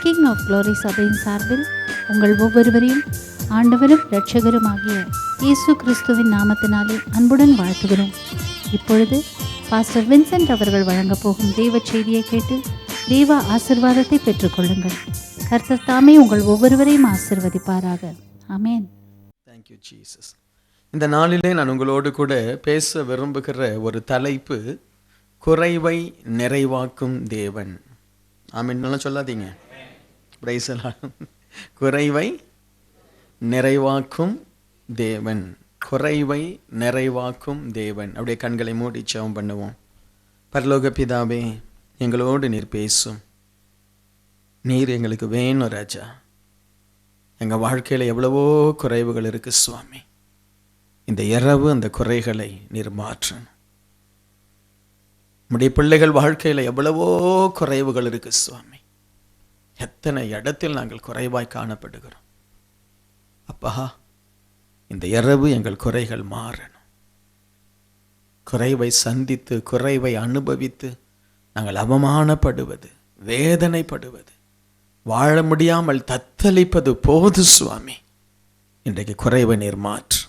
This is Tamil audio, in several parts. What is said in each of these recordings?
கிங் ஆஃப் க்ளோரி சபையின் சார்பில் உங்கள் ஒவ்வொருவரையும் ஆண்டவரும் இரட்சகருமாகிய இயேசு கிறிஸ்துவின் நாமத்தினாலே அன்புடன் வாழ்த்துகிறோம். இப்பொழுது பாஸ்டர் வின்சென்ட் அவர்கள் வழங்கப் போகும் தெய்வ செய்தியை கேட்டு தெய்வ ஆசீர்வாதத்தை பெற்றுக்கொள்ளுங்கள். கர்த்தர் தாமே உங்கள் ஒவ்வொருவரையும் ஆசீர்வதிப்பாராக. ஆமென். Thank you Jesus. இந்த நாளிலே நான் உங்களோடு கூட பேச விரும்புகிற ஒரு தலைப்பு, குறைவை நிறைவாக்கும் தேவன். ஆமென். நல்லா சொல்லாதீங்க. பிரைஸ் எல்லாம். குறைவை நிறைவாக்கும் தேவன், குறைவை நிறைவாக்கும் தேவன். அப்படியே கண்களை மூடி ஜெபம் பண்ணுவோம். பரலோக பிதாவே, எங்களோடு நீர் பேசும். நீர் எங்களுக்கு வேணும் ராஜா. எங்கள் வாழ்க்கையில் எவ்வளவோ குறைவுகள் இருக்குது சுவாமி. இந்த இரவு அந்த குறைகளை நீர் மாற்றணும். நம்முடைய பிள்ளைகள் வாழ்க்கையில் எவ்வளவோ குறைவுகள் இருக்குது சுவாமி. எத்தனை இடத்தில் நாங்கள் குறைவாய் காணப்படுகிறோம். அப்பா, இந்த இரவு எங்கள் குறைகள் மாறணும். குறைவை சந்தித்து, குறைவை அனுபவித்து நாங்கள் அவமானப்படுவது, வேதனைப்படுவது, வாழ முடியாமல் தத்தளிப்பது போது சுவாமி. இன்றைக்கு குறைவை நீர் மாற்று.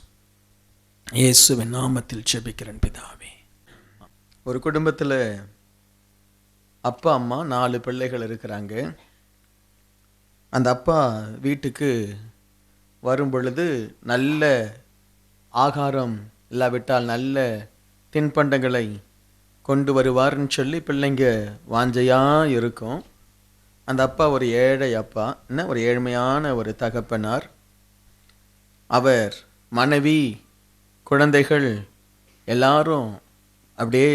இயேசுவின் நாமத்தில் ஜெபிக்கிறேன் பிதாவே. ஒரு குடும்பத்தில் அப்பா அம்மா 4 பிள்ளைகள் இருக்கிறாங்க. அந்த அப்பா வீட்டுக்கு வரும் பொழுது நல்ல ஆகாரம் இல்லாவிட்டால் நல்ல தின்பண்டங்களை கொண்டு வருவார்னு சொல்லி பிள்ளைங்க வாஞ்சையாக இருக்கும். அந்த அப்பா ஒரு ஏழை அப்பா, ஒரு ஏழ்மையான ஒரு தகப்பனார். அவர் மனைவி, குழந்தைகள் எல்லாரும் அப்படியே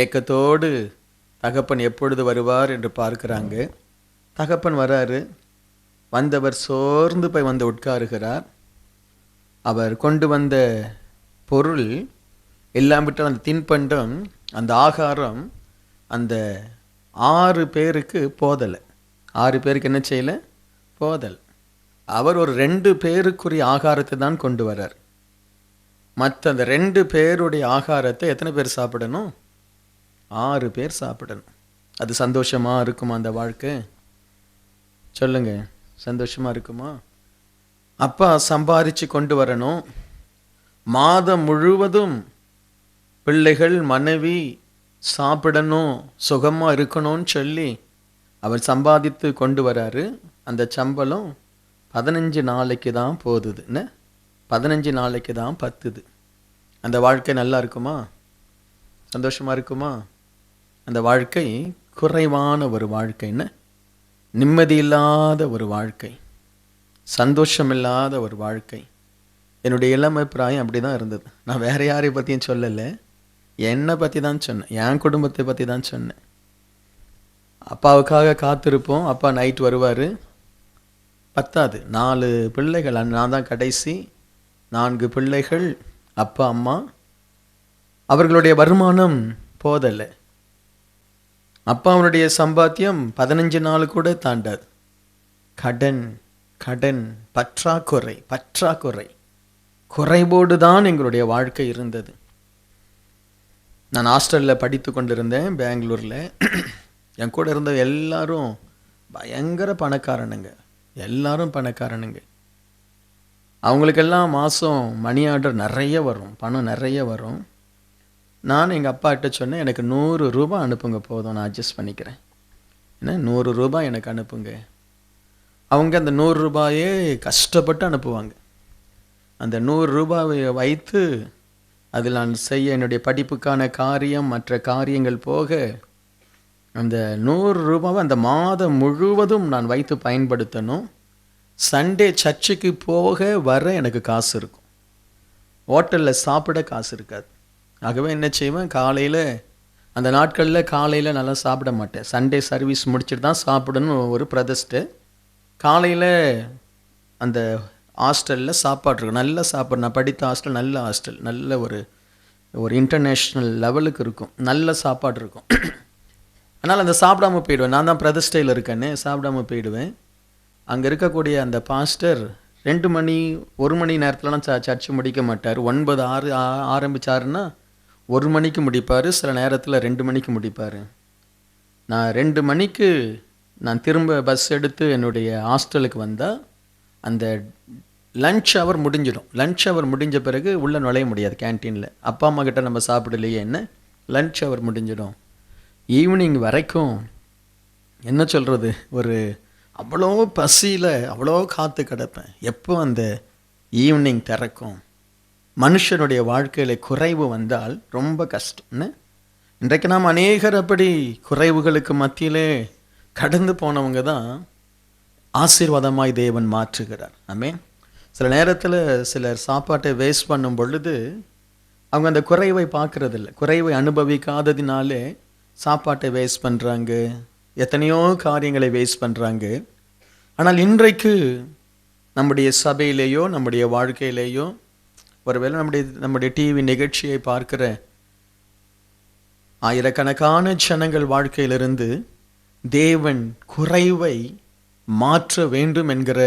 ஏக்கத்தோடு தகப்பன் எப்பொழுது வருவார் என்று பார்க்குறாங்க. தகப்பன் வராரு. வந்தவர் சோர்ந்து போய் வந்து உட்காருகிறார். அவர் கொண்டு வந்த பொருள் எல்லாம் விட்டு அந்த தின்பண்டம், அந்த ஆகாரம் அந்த 6 பேருக்கு போதலை. 6 பேருக்கு என்ன செய்யலை? போதல். அவர் ஒரு 2 பேருக்குரிய ஆகாரத்தை தான் கொண்டு வரார். மற்ற அந்த 2 பேருடைய ஆகாரத்தை எத்தனை பேர் சாப்பிடணும்? 6 பேர் சாப்பிடணும். அது சந்தோஷமாக இருக்குமா அந்த வாழ்க்கை? சொல்லுங்க, சந்தோஷமாக இருக்குமா? அப்பா சம்பாதிச்சு கொண்டு வரணும். மாதம் முழுவதும் பிள்ளைகள், மனைவி சாப்பிடணும், சுகமாக இருக்கணும்னு சொல்லி அவர் சம்பாதித்து கொண்டு வராரு. அந்த சம்பளம் 15 நாளைக்கு தான் போகுது. என்ன, 15 நாளைக்கு தான் பத்துது. அந்த வாழ்க்கை நல்லா இருக்குமா? சந்தோஷமாக இருக்குமா? அந்த வாழ்க்கை குறைவான ஒரு வாழ்க்கை. என்ன, நிம்மதி இல்லாத ஒரு வாழ்க்கை, சந்தோஷம் இல்லாத ஒரு வாழ்க்கை. என்னுடைய இளமை பிராயம் அப்படி தான் இருந்தது. நான் வேறு யாரை பற்றியும் சொல்லலை, என்னை பற்றி தான் சொன்னேன், என் குடும்பத்தை பற்றி தான் சொன்னேன். அப்பாவுக்காக காத்திருப்போம். அப்பா நைட் வருவார். பத்தாது, 4 பிள்ளைகள், நான் தான் கடைசி. 4 பிள்ளைகள், அப்பா அம்மா. அவர்களுடைய வருமானம் போதலை. அப்பாவுடைய சம்பாத்தியம் 15 நாள் கூட தாண்டாது. கடன் கடன், பற்றாக்குறை பற்றாக்குறை, குறைவோடு தான் எங்களுடைய வாழ்க்கை இருந்தது. நான் ஹாஸ்டலில் படித்து கொண்டிருந்தேன் பெங்களூரில். என் கூட இருந்த எல்லாரும் பயங்கர பணக்காரனுங்க, எல்லாரும் பணக்காரனுங்க. அவங்களுக்கெல்லாம் மாதம் மணி ஆர்டர் நிறைய வரும், பணம் நிறைய வரும். நான் எங்கள் அப்பாகிட்ட சொன்னேன், எனக்கு 100 ரூபாய் அனுப்புங்க போதும், நான் அட்ஜஸ்ட் பண்ணிக்கிறேன். ஏன்னா 100 ரூபாய் எனக்கு அனுப்புங்க. அவங்க அந்த 100 ரூபாயே கஷ்டப்பட்டு அனுப்புவாங்க. அந்த 100 ரூபாயை வைத்து அதில் நான் செய்ய என்னுடைய படிப்புக்கான காரியம், மற்ற காரியங்கள் போக, அந்த 100 ரூபாவை அந்த மாதம் முழுவதும் நான் வைத்து பயன்படுத்தணும். சண்டே சர்ச்சுக்கு போக வர எனக்கு காசு இருக்கும், ஹோட்டலில் சாப்பிட காசு இருக்காது. ஆகவே என்ன செய்வேன், காலையில், அந்த நாட்களில் காலையில் நல்லா சாப்பிட மாட்டேன். சண்டே சர்வீஸ் முடிச்சுட்டு தான் சாப்பிடணும் ஒரு பிரதிஷ்டை. காலையில் அந்த ஹாஸ்டலில் சாப்பாடு இருக்கும், நல்ல சாப்பாடு. நான் படித்த ஹாஸ்டல் நல்ல ஹாஸ்டல், நல்ல ஒரு இன்டர்நேஷ்னல் லெவலுக்கு இருக்கும், நல்ல சாப்பாடு இருக்கும். அதனால் அந்த சாப்பிடாம போயிடுவேன். நான் தான் பிரதிஷ்டையில் இருக்கேன்னு சாப்பிடாம போயிடுவேன். அங்கே இருக்கக்கூடிய அந்த பாஸ்டர் 2 மணி 1 மணி நேரத்துலலாம் சர்ச்சு முடிக்க மாட்டார். 9:06 ஆரம்பித்தாருன்னா 1 மணிக்கு முடிப்பார், சில நேரத்தில் 2 மணிக்கு முடிப்பார். நான் 2 மணிக்கு நான் திரும்ப பஸ் எடுத்து என்னுடைய ஹாஸ்டலுக்கு வந்தால் அந்த லன்ச் ஹவர் முடிஞ்சிடும். லன்ச் ஹவர் முடிஞ்ச பிறகு உள்ளே நுழைய முடியாது கேன்டீனில். அப்பா அம்மா கிட்ட நம்ம சாப்பிடலையே என்ன, லன்ச் ஹவர் முடிஞ்சிடும். ஈவினிங் வரைக்கும் என்ன சொல்கிறது, ஒரு அவ்வளோ பசியில் அவ்வளோ காத்து கிடப்பேன். எப்போ அந்த ஈவினிங் திறக்கும். மனுஷனுடைய வாழ்க்கையில் குறைவு வந்தால் ரொம்ப கஷ்டம்னு. இன்றைக்கு நாம் அநேகர் அப்படி குறைவுகளுக்கு மத்தியிலே கடந்து போனவங்க தான் ஆசீர்வாதமாய் தேவன் மாற்றுகிறார். ஆமென். சில நேரத்தில் சிலர் சாப்பாட்டை வேஸ்ட் பண்ணும் பொழுது அவங்க அந்த குறைவை பார்க்கறதில்ல. குறைவை அனுபவிக்காததினாலே சாப்பாட்டை வேஸ்ட் பண்ணுறாங்க, எத்தனையோ காரியங்களை வேஸ்ட் பண்ணுறாங்க. ஆனால் இன்றைக்கு நம்முடைய சபையிலேயோ நம்முடைய வாழ்க்கையிலேயோ ஒருவேளை நம்முடைய டிவி நிகழ்ச்சியை பார்க்கிற ஆயிரக்கணக்கான ஜனங்கள் வாழ்க்கையிலிருந்து தேவன் குறைவை மாற்ற வேண்டும் என்கிற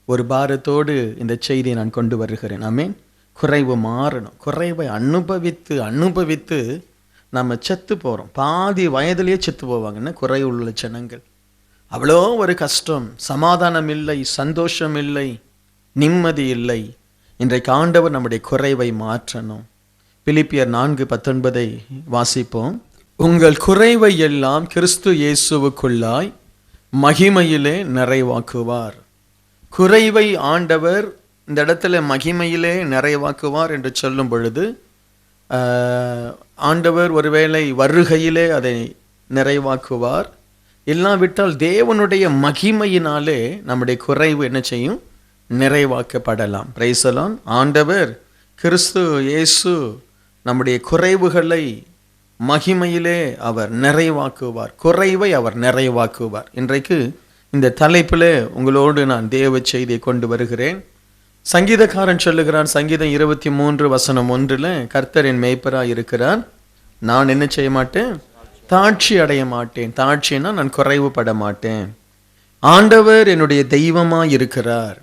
ஒரு பாரத்தோடு இந்த செய்தியை நான் கொண்டு வருகிறேன். ஆமென். குறைவு மாறணும். குறைவை அனுபவித்து நம்ம செத்து போகிறோம். பாதி வயதிலேயே செத்து போவாங்கன்னா குறைவு உள்ள ஜனங்கள். அவ்வளோ ஒரு கஷ்டம், சமாதானம் இல்லை, சந்தோஷம் இல்லை, நிம்மதி இல்லை. இன்றைக்கு ஆண்டவர் நம்முடைய குறைவை மாற்றணும். பிலிப்பியர் 4:19 வாசிப்போம். உங்கள் குறைவை எல்லாம் கிறிஸ்து இயேசுவுக்குள்ளாய் மகிமையிலே நிறைவாக்குவார். குறைவை ஆண்டவர் இந்த இடத்துல மகிமையிலே நிறைவாக்குவார் என்று சொல்லும் பொழுது ஆண்டவர் ஒருவேளை வருகையிலே அதை நிறைவாக்குவார். இல்லாவிட்டால் தேவனுடைய மகிமையினாலே நம்முடைய குறைவு என்ன செய்யும், நிறைவாக்கப்படலாம். Price the Lord. ஆண்டவர் கிறிஸ்து இயேசு நம்முடைய குறைவுகளை மகிமையிலே அவர் நிறைவாக்குவார். குறைவை அவர் நிறைவாக்குவார். இன்றைக்கு இந்த தலைப்பில் உங்களோடு நான் தேவ செய்தியை கொண்டு வருகிறேன். சங்கீதக்காரன் சொல்லுகிறான், சங்கீதம் 23:1, கர்த்தர் என் மேய்ப்பராய் இருக்கிறார், நான் என்ன செய்ய மாட்டேன், தாட்சி அடைய மாட்டேன். தாட்சின்னா நான் குறைவுபட மாட்டேன். ஆண்டவர் என்னுடைய தெய்வமாய் இருக்கிறார்,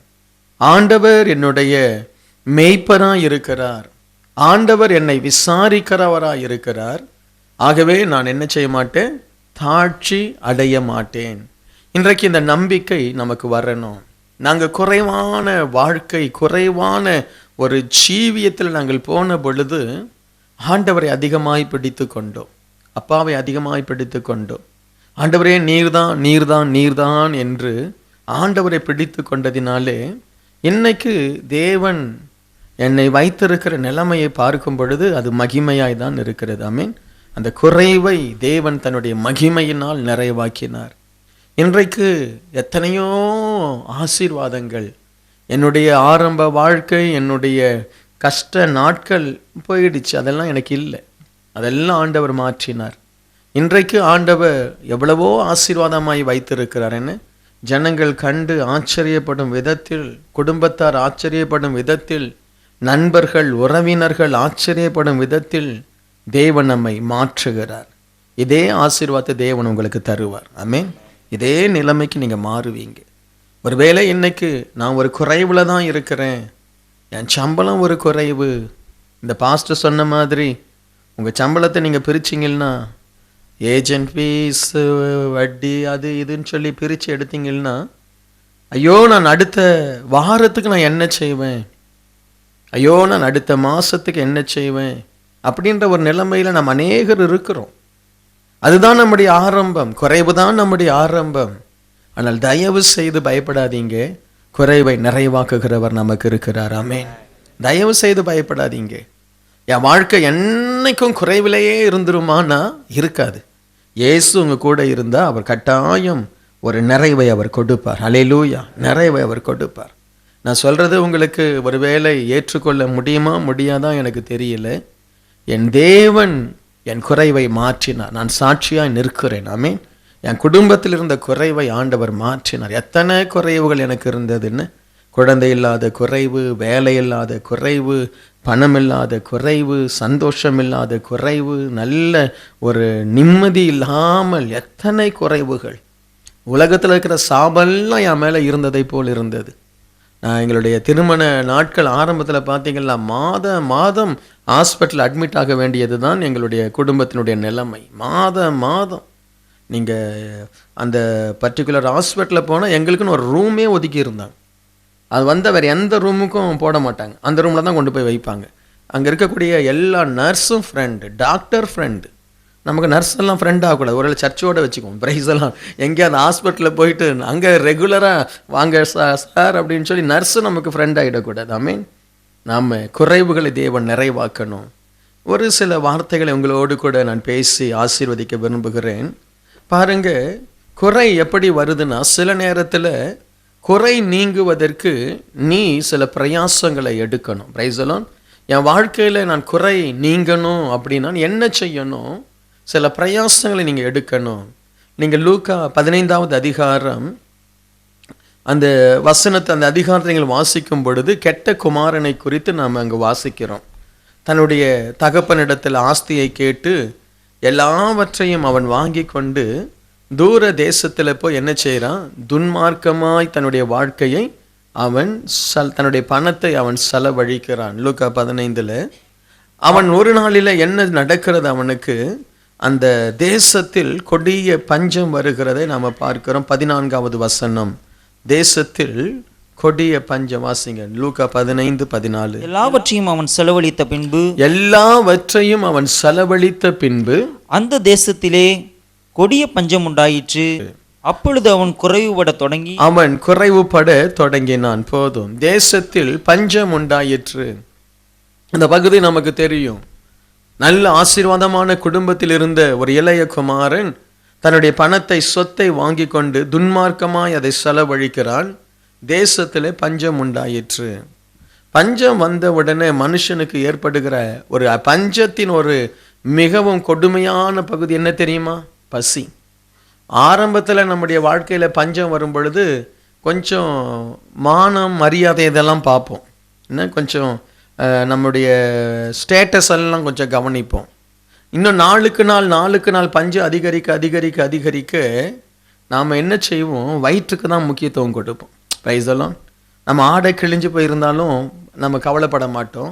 ஆண்டவர் என்னுடைய மேய்ப்பராய் இருக்கிறார், ஆண்டவர் என்னை விசாரிக்கிறவராய் இருக்கிறார். ஆகவே நான் என்ன செய்ய மாட்டேன், தாட்சி அடைய மாட்டேன். இன்றைக்கு இந்த நம்பிக்கை நமக்கு வரணும். நாங்கள் குறைவான வாழ்க்கை, குறைவான ஒரு ஜீவியத்தில் நாங்கள் போன பொழுது ஆண்டவரை அதிகமாய் பிடித்து கொண்டோம், அப்பாவை அதிகமாய் பிடித்து கொண்டோம். ஆண்டவரே நீர்தான் நீர்தான் நீர்தான் என்று ஆண்டவரை பிடித்து கொண்டதினாலே இன்னைக்கு தேவன் என்னை வைத்திருக்கிற நிலைமையை பார்க்கும் பொழுது அது மகிமையாய் தான் இருக்கிறது. ஆமென். அந்த குறைவை தேவன் தன்னுடைய மகிமையினால் நிறைவாக்கினார். இன்றைக்கு எத்தனையோ ஆசீர்வாதங்கள், என்னுடைய ஆரம்ப வாழ்க்கை, என்னுடைய கஷ்ட நாட்கள் போயிடுச்சு, அதெல்லாம் எனக்கு இல்லை, அதெல்லாம் ஆண்டவர் மாற்றினார். இன்றைக்கு ஆண்டவர் எவ்வளவோ ஆசீர்வாதமாய் வைத்திருக்கிறார். என்ன ஜனங்கள் கண்டு ஆச்சரியப்படும் விதத்தில், குடும்பத்தார் ஆச்சரியப்படும் விதத்தில், நண்பர்கள் உறவினர்கள் ஆச்சரியப்படும் விதத்தில் தேவன் நம்மை மாற்றுகிறார். இதே ஆசீர்வாதத்தை தேவன் உங்களுக்கு தருவார். ஆமென். இதே நிலைமைக்கு நீங்கள் மாறுவீங்க. ஒருவேளை இன்னைக்கு நான் ஒரு குறைவில் தான் இருக்கிறேன், என் சம்பளம் ஒரு குறைவு. இந்த பாஸ்டர் சொன்ன மாதிரி உங்கள் சம்பளத்தை நீங்கள் பிரிச்சிங்கன்னா, ஏஜென்ட் ஃபீஸ், வட்டி, அது இதுன்னு சொல்லி பிரித்து எடுத்தீங்கன்னா, ஐயோ நான் அடுத்த வாரத்துக்கு நான் என்ன செய்வேன், ஐயோ நான் அடுத்த மாதத்துக்கு என்ன செய்வேன் அப்படின்ற ஒரு நிலைமையில் நம்ம அநேகர் இருக்கிறோம். அதுதான் நம்முடைய ஆரம்பம், குறைவு தான் நம்முடைய ஆரம்பம். ஆனால் தயவு செய்து பயப்படாதீங்க, குறைவை நிறைவாக்குகிறவர் நமக்கு இருக்கிறார். ஆமென். தயவு செய்து பயப்படாதீங்க. என் வாழ்க்கை என்னைக்கும் குறைவிலேயே இருந்துருமானா இருக்காது. இயேசு உங்க கூட இருந்தால் அவர் கட்டாயம் ஒரு நிறைவை அவர் கொடுப்பார். அல்லேலூயா. நிறைவை அவர் கொடுப்பார். நான் சொல்கிறது உங்களுக்கு ஒருவேளை ஏற்றுக்கொள்ள முடியுமா முடியாதா எனக்கு தெரியல. என் தேவன் என் குறைவை மாற்றினார். நான் சாட்சியாய் நிற்கிறேன். ஆமென். என் குடும்பத்தில் இருந்த குறைவை ஆண்டவர் மாற்றினார். எத்தனை குறைவுகள் எனக்கு இருந்ததுன்னு, குழந்தை இல்லாத குறைவு, வேலை இல்லாத குறைவு, பணம் இல்லாத குறைவு, சந்தோஷம் இல்லாத குறைவு, நல்ல ஒரு நிம்மதி இல்லாமல் எத்தனை குறைவுகள். உலகத்தில் இருக்கிற சாபெல்லாம் என் மேலே இருந்ததை போல் இருந்தது. எங்களுடைய திருமண நாட்கள் ஆரம்பத்தில் பார்த்தீங்கன்னா மாதம் ஹாஸ்பிட்டல் அட்மிட் ஆக வேண்டியது தான் எங்களுடைய குடும்பத்தினுடைய நிலைமை. மாதம் நீங்கள் அந்த பர்டிகுலர் ஹாஸ்பிட்டலில் போனால் எங்களுக்குன்னு ஒரு ரூமே ஒதுக்கி இருந்தாங்க. அது வந்து வேறு எந்த ரூமுக்கும் போட மாட்டாங்க, அந்த ரூமில் தான் கொண்டு போய் வைப்பாங்க. அங்கே இருக்கக்கூடிய எல்லா நர்ஸும் ஃப்ரெண்டு, டாக்டர் ஃப்ரெண்டு. நமக்கு நர்ஸ் எல்லாம் ஃப்ரெண்ட் ஆகக்கூடாது, ஒரு சர்ச்சோடு வச்சுக்குவோம். பிரைஸ் எல்லாம் எங்கேயாவது ஹாஸ்பிட்டலில் போயிட்டு அங்கே ரெகுலராக வாங்க சார் அப்படின்னு சொல்லி நர்ஸு நமக்கு ஃப்ரெண்ட் ஆகிடக்கூடாது. ஐ மீன் நாம் குறைவுகளை தேவன் நிறைவாக்கணும். ஒரு சில வார்த்தைகளை உங்களோடு கூட நான் பேசி ஆசீர்வதிக்க விரும்புகிறேன். பாருங்க, குறை எப்படி வருதுன்னா, சில நேரத்தில் குறை நீங்குவதற்கு நீ சில பிரயாசங்களை எடுக்கணும். பிரைஸ் எல்லாம் என் வாழ்க்கையில் நான் குறை நீங்கணும் அப்படின்னா என்ன செய்யணும்? சில பிரயாசங்களை நீங்கள் எடுக்கணும். நீங்கள் லூக்கா 15வது அதிகாரம் அந்த வசனத்தை, அந்த அதிகாரத்தை நீங்கள் வாசிக்கும் பொழுது கெட்ட குமாரனை குறித்து நாம் அங்கே வாசிக்கிறோம். தன்னுடைய தகப்பனிடத்தில் ஆஸ்தியை கேட்டு எல்லாவற்றையும் அவன் வாங்கி கொண்டு தூர தேசத்தில் போய் என்ன செய்கிறான்? துன்மார்க்கமாய் தன்னுடைய வாழ்க்கையை அவன் தன்னுடைய பணத்தை அவன் செலவழிக்கிறான். லூக்கா 15 அவன் ஒரு நாளில் என்ன நடக்கிறது? அவனுக்கு அந்த தேசத்தில் கொடிய பஞ்சம் வருகிறதை நாம் பார்க்கிறோம். 14வது வசனம், தேசத்தில் கொடிய பஞ்சம். வாசிங்க லூக்கா 15:14. எல்லாவற்றையும் அவன் செலவழித்த பின்பு அந்த தேசத்திலே கொடிய பஞ்சம் உண்டாயிற்று. அப்பொழுது அவன் குறைவுபட தொடங்கினான். போதும், தேசத்தில் பஞ்சம் உண்டாயிற்று. இந்த பகுதி நமக்கு தெரியும். நல்ல ஆசீர்வாதமான குடும்பத்தில் இருந்த ஒரு இளைய குமாரன் தன்னுடைய பணத்தை, சொத்தை வாங்கி கொண்டு துன்மார்க்கமாய் அதை செலவழிக்கிறான். தேசத்திலே பஞ்சம் உண்டாயிற்று. பஞ்சம் வந்த உடனே மனுஷனுக்கு ஏற்படுகிற ஒரு பஞ்சத்தின் ஒரு மிகவும் கொடுமையான பகுதி என்ன தெரியுமா? பசி. ஆரம்பத்தில் நம்முடைய வாழ்க்கையில் பஞ்சம் வரும் பொழுது கொஞ்சம் மானம், மரியாதை இதெல்லாம் பார்ப்போம். என்ன கொஞ்சம் நம்முடைய ஸ்டேட்டஸ் எல்லாம் கொஞ்சம் கவனிப்போம். இன்னும் நாளுக்கு நாள் பஞ்சம் அதிகரிக்க நாம் என்ன செய்வோம்? வயிற்றுக்கு தான் முக்கியத்துவம் கொடுப்போம். பிரைஸ் எல்லாம் நம்ம ஆடை கிழிஞ்சு போயிருந்தாலும் நம்ம கவலைப்பட மாட்டோம்.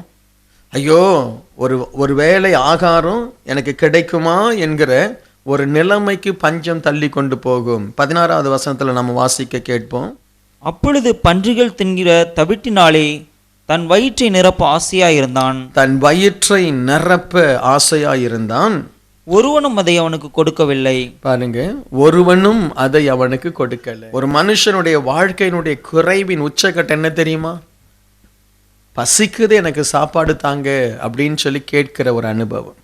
ஐயோ, ஒரு வேளை ஆகாரம் எனக்கு கிடைக்குமா என்கிற ஒரு நிலைமைக்கு பஞ்சம் தள்ளி கொண்டு போகும். 16வது வசனத்தில் நம்ம வாசிக்க கேட்போம். அப்பொழுது பன்றிகள் தின்கிற தவிட்டினாலே தன் வயிற்றை நிரப்ப ஆசையாயிருந்தான். ஒருவனும் அதை அவனுக்கு கொடுக்கவில்லை. பாருங்க, ஒருவனும் அதை அவனுக்கு கொடுக்கல. ஒரு மனுஷனுடைய வாழ்க்கையினுடைய குறைவின் உச்சக்கட்டம் என்ன தெரியுமா? பசிக்குது, எனக்கு சாப்பாடு தாங்க அப்படின்னு சொல்லி கேட்கிற ஒரு அனுபவம்.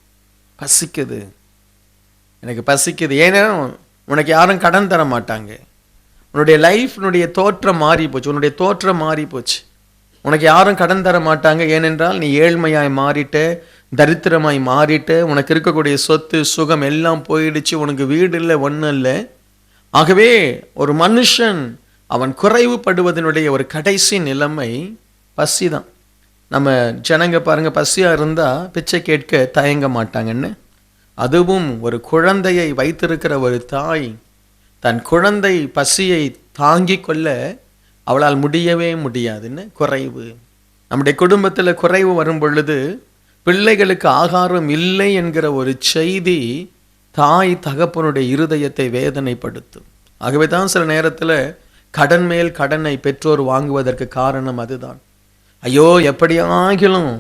பசிக்குது, எனக்கு பசிக்குது. ஏன்னா உனக்கு யாரும் கடன் தர மாட்டாங்க. உன்னுடைய லைஃப்னுடைய தோற்றம் மாறி போச்சு. உனக்கு யாரும் கடன் தர மாட்டாங்க. ஏனென்றால் நீ ஏழ்மையாய் மாறிட்ட, தரித்திரமாய் மாறிட்ட. உனக்கு இருக்கக்கூடிய சொத்து சுகம் எல்லாம் போயிடுச்சு. உனக்கு வீடு இல்லை, ஒன்றும் இல்லை. ஆகவே ஒரு மனுஷன் அவன் குறைவுபடுவதனுடைய ஒரு கடைசி நிலைமை பசி தான். நம்ம ஜனங்க பாருங்க, பசியாக இருந்தால் பிச்சை கேட்க தயங்க மாட்டாங்கன்னு. அதுவும் ஒரு குழந்தையை வைத்திருக்கிற ஒரு தாய் தன் குழந்தை பசியை தாங்கி கொள்ள அவளால் முடியவே முடியாதுன்னு. குறைவு, நம்முடைய குடும்பத்தில் குறைவு வரும் பொழுது பிள்ளைகளுக்கு ஆகாரம் இல்லை என்கிற ஒரு செய்தி தாய் தகப்பனுடைய இருதயத்தை வேதனைப்படுத்தும். ஆகவே தான் சில நேரத்தில் கடன் மேல் கடனை பெற்றோர் வாங்குவதற்கு காரணம் அதுதான். ஐயோ, எப்படியாகிலும்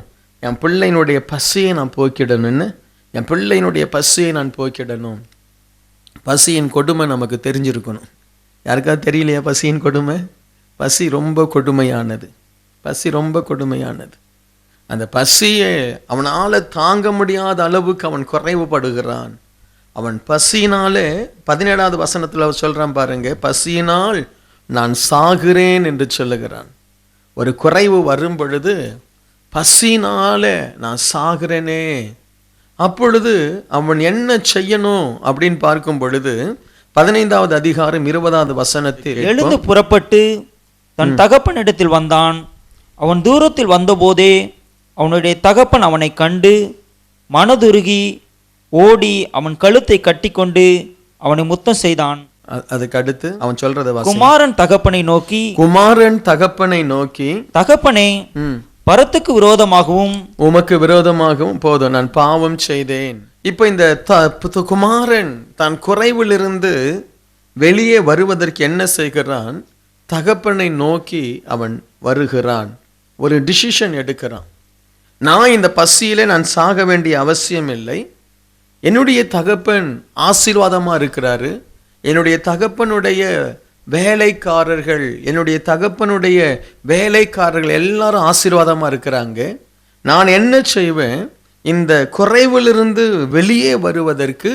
என் பிள்ளையினுடைய பசியை நான் போக்கிடணும். பசியின் கொடுமை நமக்கு தெரிஞ்சிருக்கணும். யாருக்காவது தெரியலையா பசியின் கொடுமை? பசி ரொம்ப கொடுமையானது. அந்த பசியை அவனால் தாங்க முடியாத அளவுக்கு அவன் குறைவுபடுகிறான். அவன் பசியினாலே 17வது வசனத்தில் சொல்கிறான் பாருங்க, பசியினால் நான் சாகிறேன் என்று சொல்லுகிறான். ஒரு குறைவு வரும் பொழுது பசியினால நான் சாகிறேனே. அப்பொழுது அவன் என்ன செய்யணும் அப்படின்னு பார்க்கும் பொழுது 15வது அதிகாரம் 20வது வசனத்தில், எழுந்து புறப்பட்டு தன் தகப்பனிடத்தில் வந்தான். அவன் தூரத்தில் வந்தபோதே அவனுடைய தகப்பன் அவனை கண்டு மனதுருகி ஓடி அவன் கழுத்தை கட்டிக்கொண்டு அவனை முத்தம் செய்தான். அதுக்கு அடுத்து அவன் சொல்றத குமாரன் தகப்பனை நோக்கி தகப்பனே, பரத்துக்கு விரோதமாகவும் உமக்கு விரோதமாகவும் போதும் நான் பாவம் செய்தேன். இப்போ இந்த குமாரன் தான் குறைவிலிருந்து வெளியே வருவதற்கு என்ன செய்கிறான்? தகப்பனை நோக்கி அவன் வருகிறான், ஒரு டிசிஷன் எடுக்கிறான். நான் இந்த பசியிலே நான் சாக வேண்டிய அவசியம் இல்லை, என்னுடைய தகப்பன் ஆசீர்வாதமா இருக்கிறாரு, என்னுடைய தகப்பனுடைய வேலைக்காரர்கள் எல்லாரும் ஆசீர்வாதமா இருக்கிறாங்க. நான் என்ன செய்வேன்? இந்த குறைவிலிருந்து வெளியே வருவதற்கு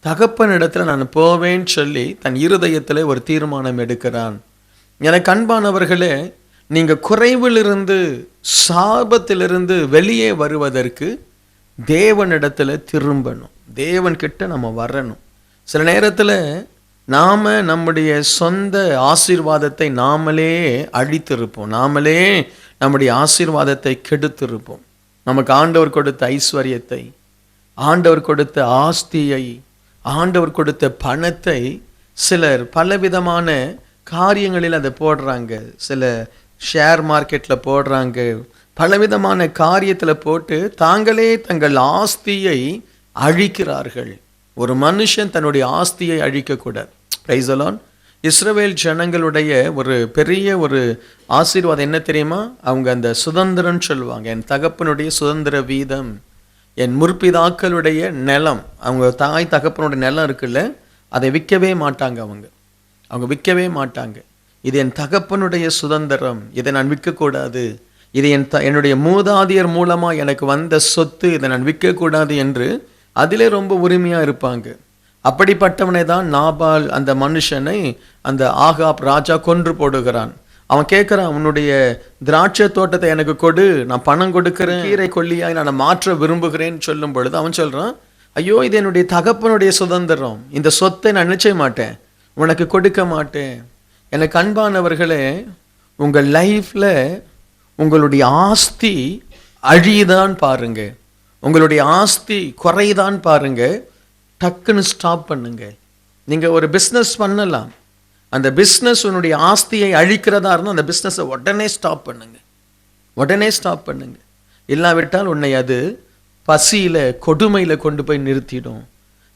தகப்பனிடத்துல நான் போவேன்னு சொல்லி தன் இருதயத்தில் ஒரு தீர்மானம் எடுக்கிறான். எனக்கு அன்பானவர்களே, நீங்க குறைவிலிருந்து சாபத்திலிருந்து வெளியே வருவதற்கு தேவனிடத்துல திரும்பணும், தேவன் கிட்ட நம்ம வரணும். சில நேரத்தில் நாம நம்முடைய சொந்த ஆசீர்வாதத்தை நாமளே அழித்திருப்போம், நாமளே நம்முடைய ஆசீர்வாதத்தை கெடுத்திருப்போம். நமக்கு ஆண்டவர் கொடுத்த ஐஸ்வர்யத்தை, ஆண்டவர் கொடுத்த ஆஸ்தியை, ஆண்டவர் கொடுத்த பணத்தை சிலர் பலவிதமான காரியங்களில் அதை போடுறாங்க. சில ஷேர் மார்க்கெட்டில் போடுறாங்க, பலவிதமான காரியத்தில் போட்டு தாங்களே தங்கள் ஆஸ்தியை அழிக்கிறார்கள். ஒரு மனுஷன் தன்னுடைய ஆஸ்தியை அழிக்கக்கூடாது. Price the Lord. இஸ்ரவேல் ஜனங்களுடைய ஒரு பெரிய ஒரு ஆசீர்வாதம் என்ன தெரியுமா? அவங்க அந்த சுதந்திரம் சொல்லுவாங்க, என் தகப்பனுடைய சுதந்திர வீதம், என் முற்பிதாக்களுடைய நிலம், அவங்க தாய் தகப்பனுடைய நிலம் இருக்குல்ல, அதை விற்கவே மாட்டாங்க. அவங்க விற்கவே மாட்டாங்க. இது என் தகப்பனுடைய சுதந்திரம், இதை நான் விற்கக்கூடாது, இது என்னுடைய மூதாதையர் மூலமாக எனக்கு வந்த சொத்து, இதை நான் விற்கக்கூடாது என்று அதிலே ரொம்ப உரிமையாக இருப்பாங்க. அப்படிப்பட்டவனை தான் நாபால் அந்த மனுஷனை அந்த ஆகாப் ராஜா கொன்று போடுகிறான். அவன் கேட்குறான், உன்னுடைய திராட்சை தோட்டத்தை எனக்கு கொடு, நான் பணம் கொடுக்குறேன், கீரை கொல்லியாய் நான் மாற்ற விரும்புகிறேன்னு சொல்லும் பொழுது அவன் சொல்கிறான், ஐயோ இது என்னுடைய தகப்பனுடைய சுதந்திரம், இந்த சொத்தை நான் நினைச்ச மாட்டேன், உனக்கு கொடுக்க மாட்டேன். எனக்கு அன்பானவர்களே, உங்கள் லைஃப்ல உங்களுடைய ஆஸ்தி அழிதான் பாருங்க, உங்களுடைய ஆஸ்தி குறைதான் பாருங்க, டக்குன்னு ஸ்டாப் பண்ணுங்க. நீங்க ஒரு பிஸ்னஸ் பண்ணலாம், அந்த பிஸ்னஸ் உன்னுடைய ஆஸ்தியை அழிக்கிறதா இருந்தால் அந்த பிஸ்னஸை உடனே ஸ்டாப் பண்ணுங்க, உடனே ஸ்டாப் பண்ணுங்க. இல்லாவிட்டால் உன்னை அது பசியில கொடுமையில கொண்டு போய் நிறுத்திடும்.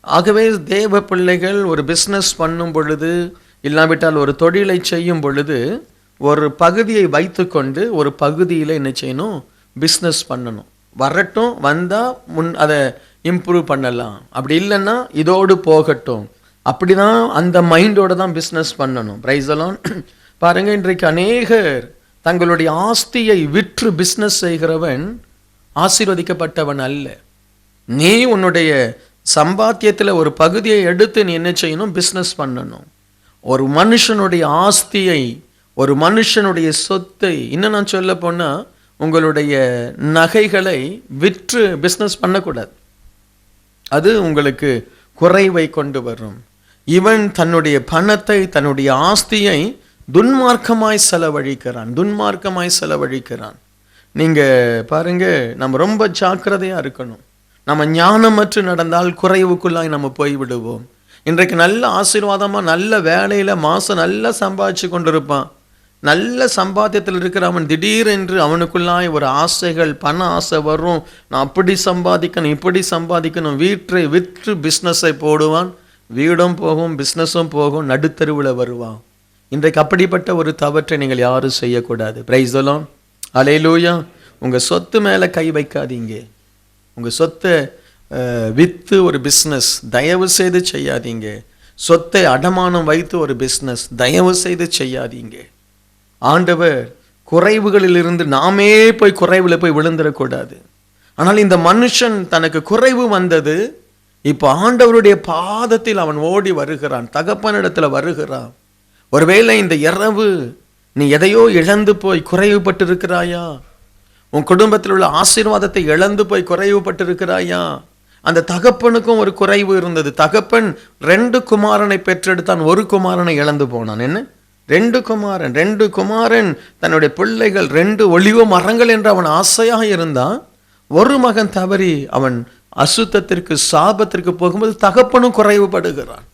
ஆகவே தேவ பிள்ளைகள் ஒரு பிஸ்னஸ் பண்ணும் பொழுது, இல்லாவிட்டால் ஒரு தொழிலை செய்யும் பொழுது, ஒரு பகுதியை வைத்துக்கொண்டு ஒரு பகுதியில் என்ன செய்யணும்? பிஸ்னஸ் பண்ணணும். வரட்டும், வந்தால் அதை இம்ப்ரூவ் பண்ணலாம், அப்படி இல்லைன்னா இதோடு போகட்டும், அப்படிதான் அந்த மைண்டோட தான் பிஸ்னஸ் பண்ணணும். Price the Lord. பாருங்க, இன்றைக்கு அநேகர் தங்களுடைய ஆஸ்தியை விற்று பிஸ்னஸ் செய்கிறவன் ஆசீர்வதிக்கப்பட்டவன் அல்ல. நீ உன்னுடைய சம்பாத்தியத்தில் ஒரு பகுதியை எடுத்து நீ என்ன செய்யணும்? பிஸ்னஸ் பண்ணணும். ஒரு மனுஷனுடைய ஆஸ்தியை, ஒரு மனுஷனுடைய சொத்தை, இன்னும் நான் சொல்ல போனா உங்களுடைய நகைகளை விற்று பிஸ்னஸ் பண்ணக்கூடாது, அது உங்களுக்கு குறைவை கொண்டு வரும். இவன் தன்னுடைய பணத்தை, தன்னுடைய ஆஸ்தியை துன்மார்க்கமாய் செலவழிக்கிறான். நீங்க பாருங்க, நம்ம ரொம்ப ஜாக்கிரதையா இருக்கணும். நம்ம ஞானமற்று நடந்தால் குறைவுக்குள்ளாய் நம்ம போய்விடுவோம். இன்றைக்கு நல்ல ஆசீர்வாதமா நல்ல வேலையில மாசம் நல்லா சம்பாதிச்சு கொண்டிருப்பான், நல்ல சம்பாத்தியத்தில் இருக்கிற அவன் திடீரென்று அவனுக்குள்ளாய் ஒரு ஆசைகள், பண ஆசை வரும். நான் அப்படி சம்பாதிக்கணும், இப்படி சம்பாதிக்கணும், வீட்டை விற்று பிஸ்னஸை போடுவான், வீடும் போகும், பிஸ்னஸும் போகும், நடுத்தருவில் வருவான். இன்றைக்கு அப்படிப்பட்ட ஒரு தவற்றை நீங்கள் யாரும் செய்யக்கூடாது. Praise the Lord. அல்லேலூயா. உங்க சொத்து மேலே கை வைக்காதீங்க. உங்க சொத்தை விற்று ஒரு பிஸ்னஸ் தயவு செய்து செய்யாதீங்க. சொத்தை அடமானம் வைத்து ஒரு பிஸ்னஸ் தயவு செய்து செய்யாதீங்க. ஆண்டவர் குறைவுகளிலிருந்து நாமே போய் குறைவில் போய் விழுந்துடக்கூடாது. ஆனால் இந்த மனுஷன் தனக்கு குறைவு வந்தது, இப்போ ஆண்டவருடைய பாதத்தில் அவன் ஓடி வருகிறான், தகப்பனிடத்தில் வருகிறான். ஒருவேளை இந்த இரவு நீ எதையோ இழந்து போய் குறைவுபட்டு இருக்கிறாயா? உன் குடும்பத்தில் உள்ள ஆசீர்வாதத்தை இழந்து போய் குறைவுபட்டு இருக்கிறாயா? அந்த தகப்பனுக்கும் ஒரு குறைவு இருந்தது. தகப்பன் 2 குமாரனை பெற்றெடுத்தான், 1 குமாரனை இழந்து போனான். என்ன? 2 குமாரன் தன்னுடைய பிள்ளைகள் 2 ஒலிவ மரங்கள் என்று அவன் ஆசையாக இருந்தான். ஒரு மகன் தவறி அவன் அசுத்தத்திற்கு, சாபத்திற்கு போகும்போது தகப்பனும் குறைவுபடுகிறான்.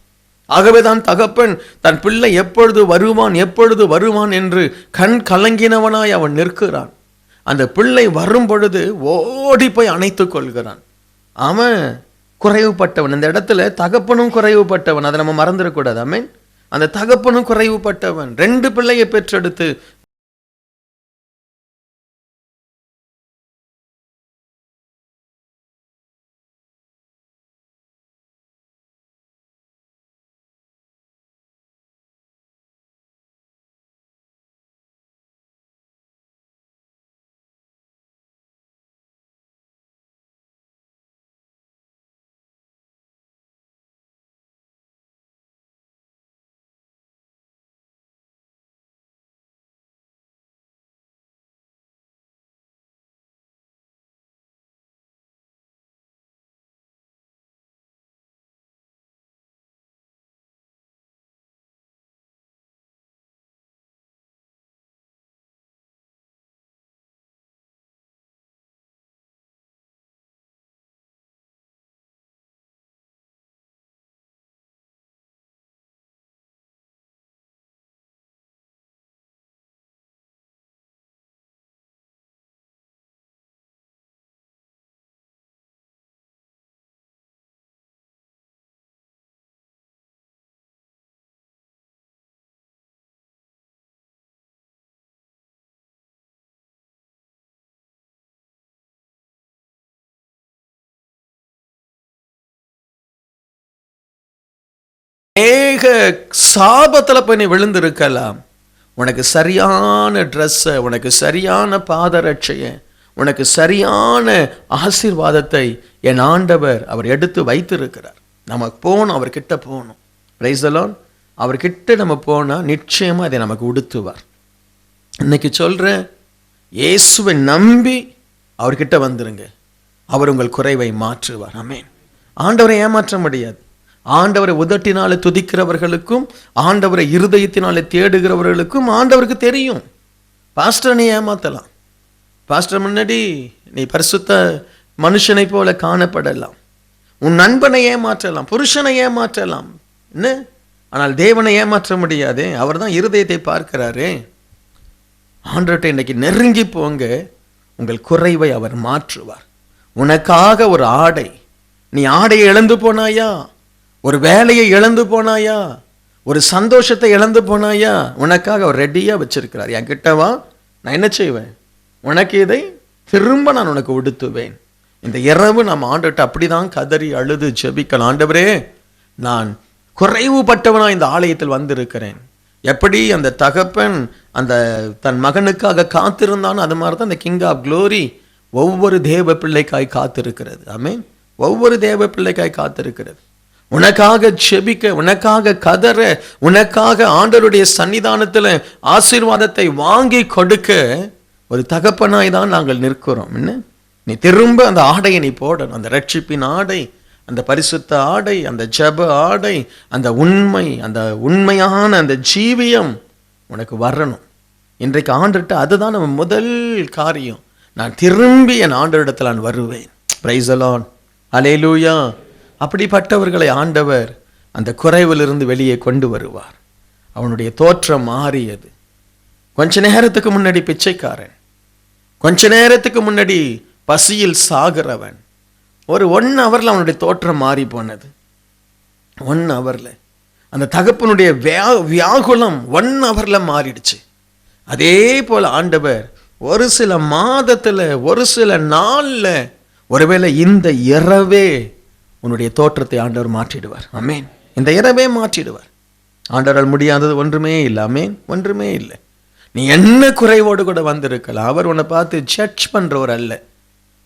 ஆகவேதான் தகப்பன் தன் பிள்ளை எப்பொழுது வருவான் என்று கண் கலங்கினவனாய் அவன் நிற்கிறான். அந்த பிள்ளை வரும் பொழுது ஓடி போய் அணைத்துக் கொள்கிறான். அவன் குறைவுபட்டவன். இந்த இடத்துல தகப்பனும் குறைவுபட்டவன், அதை நம்ம மறந்துடக்கூடாது. ஆமென். அந்த தகப்பனும் குறைவுபட்டவன், 2 பிள்ளையை பெற்றெடுத்து அநேக சாபத்துல போய் நீ விழுந்திருக்கலாம். உனக்கு சரியான ட்ரெஸ்ஸை, உனக்கு சரியான பாதரட்சைய, உனக்கு சரியான ஆசீர்வாதத்தை என் ஆண்டவர் அவர் எடுத்து வைத்திருக்கிறார். நம்ம போகணும், அவர்கிட்ட போகணும். Price the Lord. அவர்கிட்ட நம்ம போனால் நிச்சயமாக அதை நமக்கு உடுத்துவார். இன்னைக்கு சொல்கிறேன், இயேசுவை நம்பி அவர்கிட்ட வந்துருங்க, அவர் உங்கள் குறைவை மாற்றுவார். ஆமென். ஆண்டவரை ஏமாற்ற முடியாது. ஆண்டவரை உதட்டினாலே துதிக்கிறவர்களுக்கும் ஆண்டவரை இருதயத்தினாலே தேடுகிறவர்களுக்கும் ஆண்டவருக்கு தெரியும். பாஸ்டர் நீ ஏமாத்தலாம், பாஸ்டர் முன்னாடி நீ பரிசுத்த மனுஷனை போல காணப்படலாம், உன் நண்பனை ஏமாற்றலாம், புருஷனை ஏமாற்றலாம், என்ன, ஆனால் தேவனை ஏமாற்ற முடியாதே. அவர் தான் இருதயத்தை பார்க்கிறாரே. ஆண்டவர்கிட்ட இன்னைக்கு நெருங்கி போங்க, உங்கள் குறைவை அவர் மாற்றுவார். உனக்காக ஒரு ஆடை, நீ ஆடையை இழந்து போனாயா, ஒரு வேலையை இழந்து போனாயா, ஒரு சந்தோஷத்தை இழந்து போனாயா, உனக்காக அவர் ரெடியாக வச்சிருக்கிறார். என் கிட்டவா, நான் என்ன செய்வேன், உனக்கு இதை திரும்ப நான் உனக்கு உடுத்துவேன். இந்த இரவு நம்ம ஆண்டவர்கிட்ட அப்படிதான் கதறி அழுது ஜெபிக்கலாம். ஆண்டவரே, நான் குறைவுபட்டவனா இந்த ஆலயத்தில் வந்திருக்கிறேன். எப்படி அந்த தகப்பன் அந்த தன் மகனுக்காக காத்திருந்தான், அது மாதிரி தான் அந்த கிங் ஆஃப் க்ளோரி ஒவ்வொரு தேவ பிள்ளைக்காய் காத்திருக்கிறது. ஆமென். ஒவ்வொரு தேவ பிள்ளைக்காய் காத்திருக்கிறது. உனக்காக செபிக்க, உனக்காக கதற, உனக்காக ஆண்டவருடைய சன்னிதானத்தில் ஆசீர்வாதத்தை வாங்கி கொடுக்க ஒரு தகப்பனாய் தான் நாங்கள் நிற்கிறோம். என்ன, நீ திரும்ப அந்த ஆடையை நீ போடணும், அந்த ரட்சிப்பின் ஆடை, அந்த பரிசுத்த ஆடை, அந்த ஜெப ஆடை, அந்த உண்மை, அந்த உண்மையான அந்த ஜீவியம் உனக்கு வரணும். இன்றைக்கு ஆண்டர்கிட்ட அதுதான் நம்ம முதல் காரியம். நான் திரும்பி என் ஆண்டவரிடத்தில் நான் வருவேன். Praise the Lord. ஹல்லேலூயா. அப்படிப்பட்டவர்களை ஆண்டவர் அந்த குறைவிலிருந்து வெளியே கொண்டு வருவார். அவனுடைய தோற்றம் மாறியது. கொஞ்ச நேரத்துக்கு முன்னாடி பிச்சைக்காரன், கொஞ்ச நேரத்துக்கு முன்னாடி பசியில் சாகிறவன், ஒரு 1 ஹவரில் அவனுடைய தோற்றம் மாறி போனது. 1 ஹவரில் அந்த தகப்பனுடைய வியாகுலம் 1 ஹவரில் மாறிடுச்சு. அதே போல் ஆண்டவர் ஒரு சில மாதத்தில், ஒரு சில நாளில், ஒருவேளை இந்த இரவே உன்னுடைய தோற்றத்தை ஆண்டவர் மாற்றிடுவார். ஆமென். இந்த இரவே மாற்றிடுவார். ஆண்டவரால் முடியாதது ஒன்றுமே இல்லை. ஆமென். ஒன்றுமே இல்லை. நீ என்ன குறைவோடு கூட வந்திருக்கலாம். அவர் உன்னை பார்த்து ஜட்ஜ் பண்ணுறவர் அல்ல.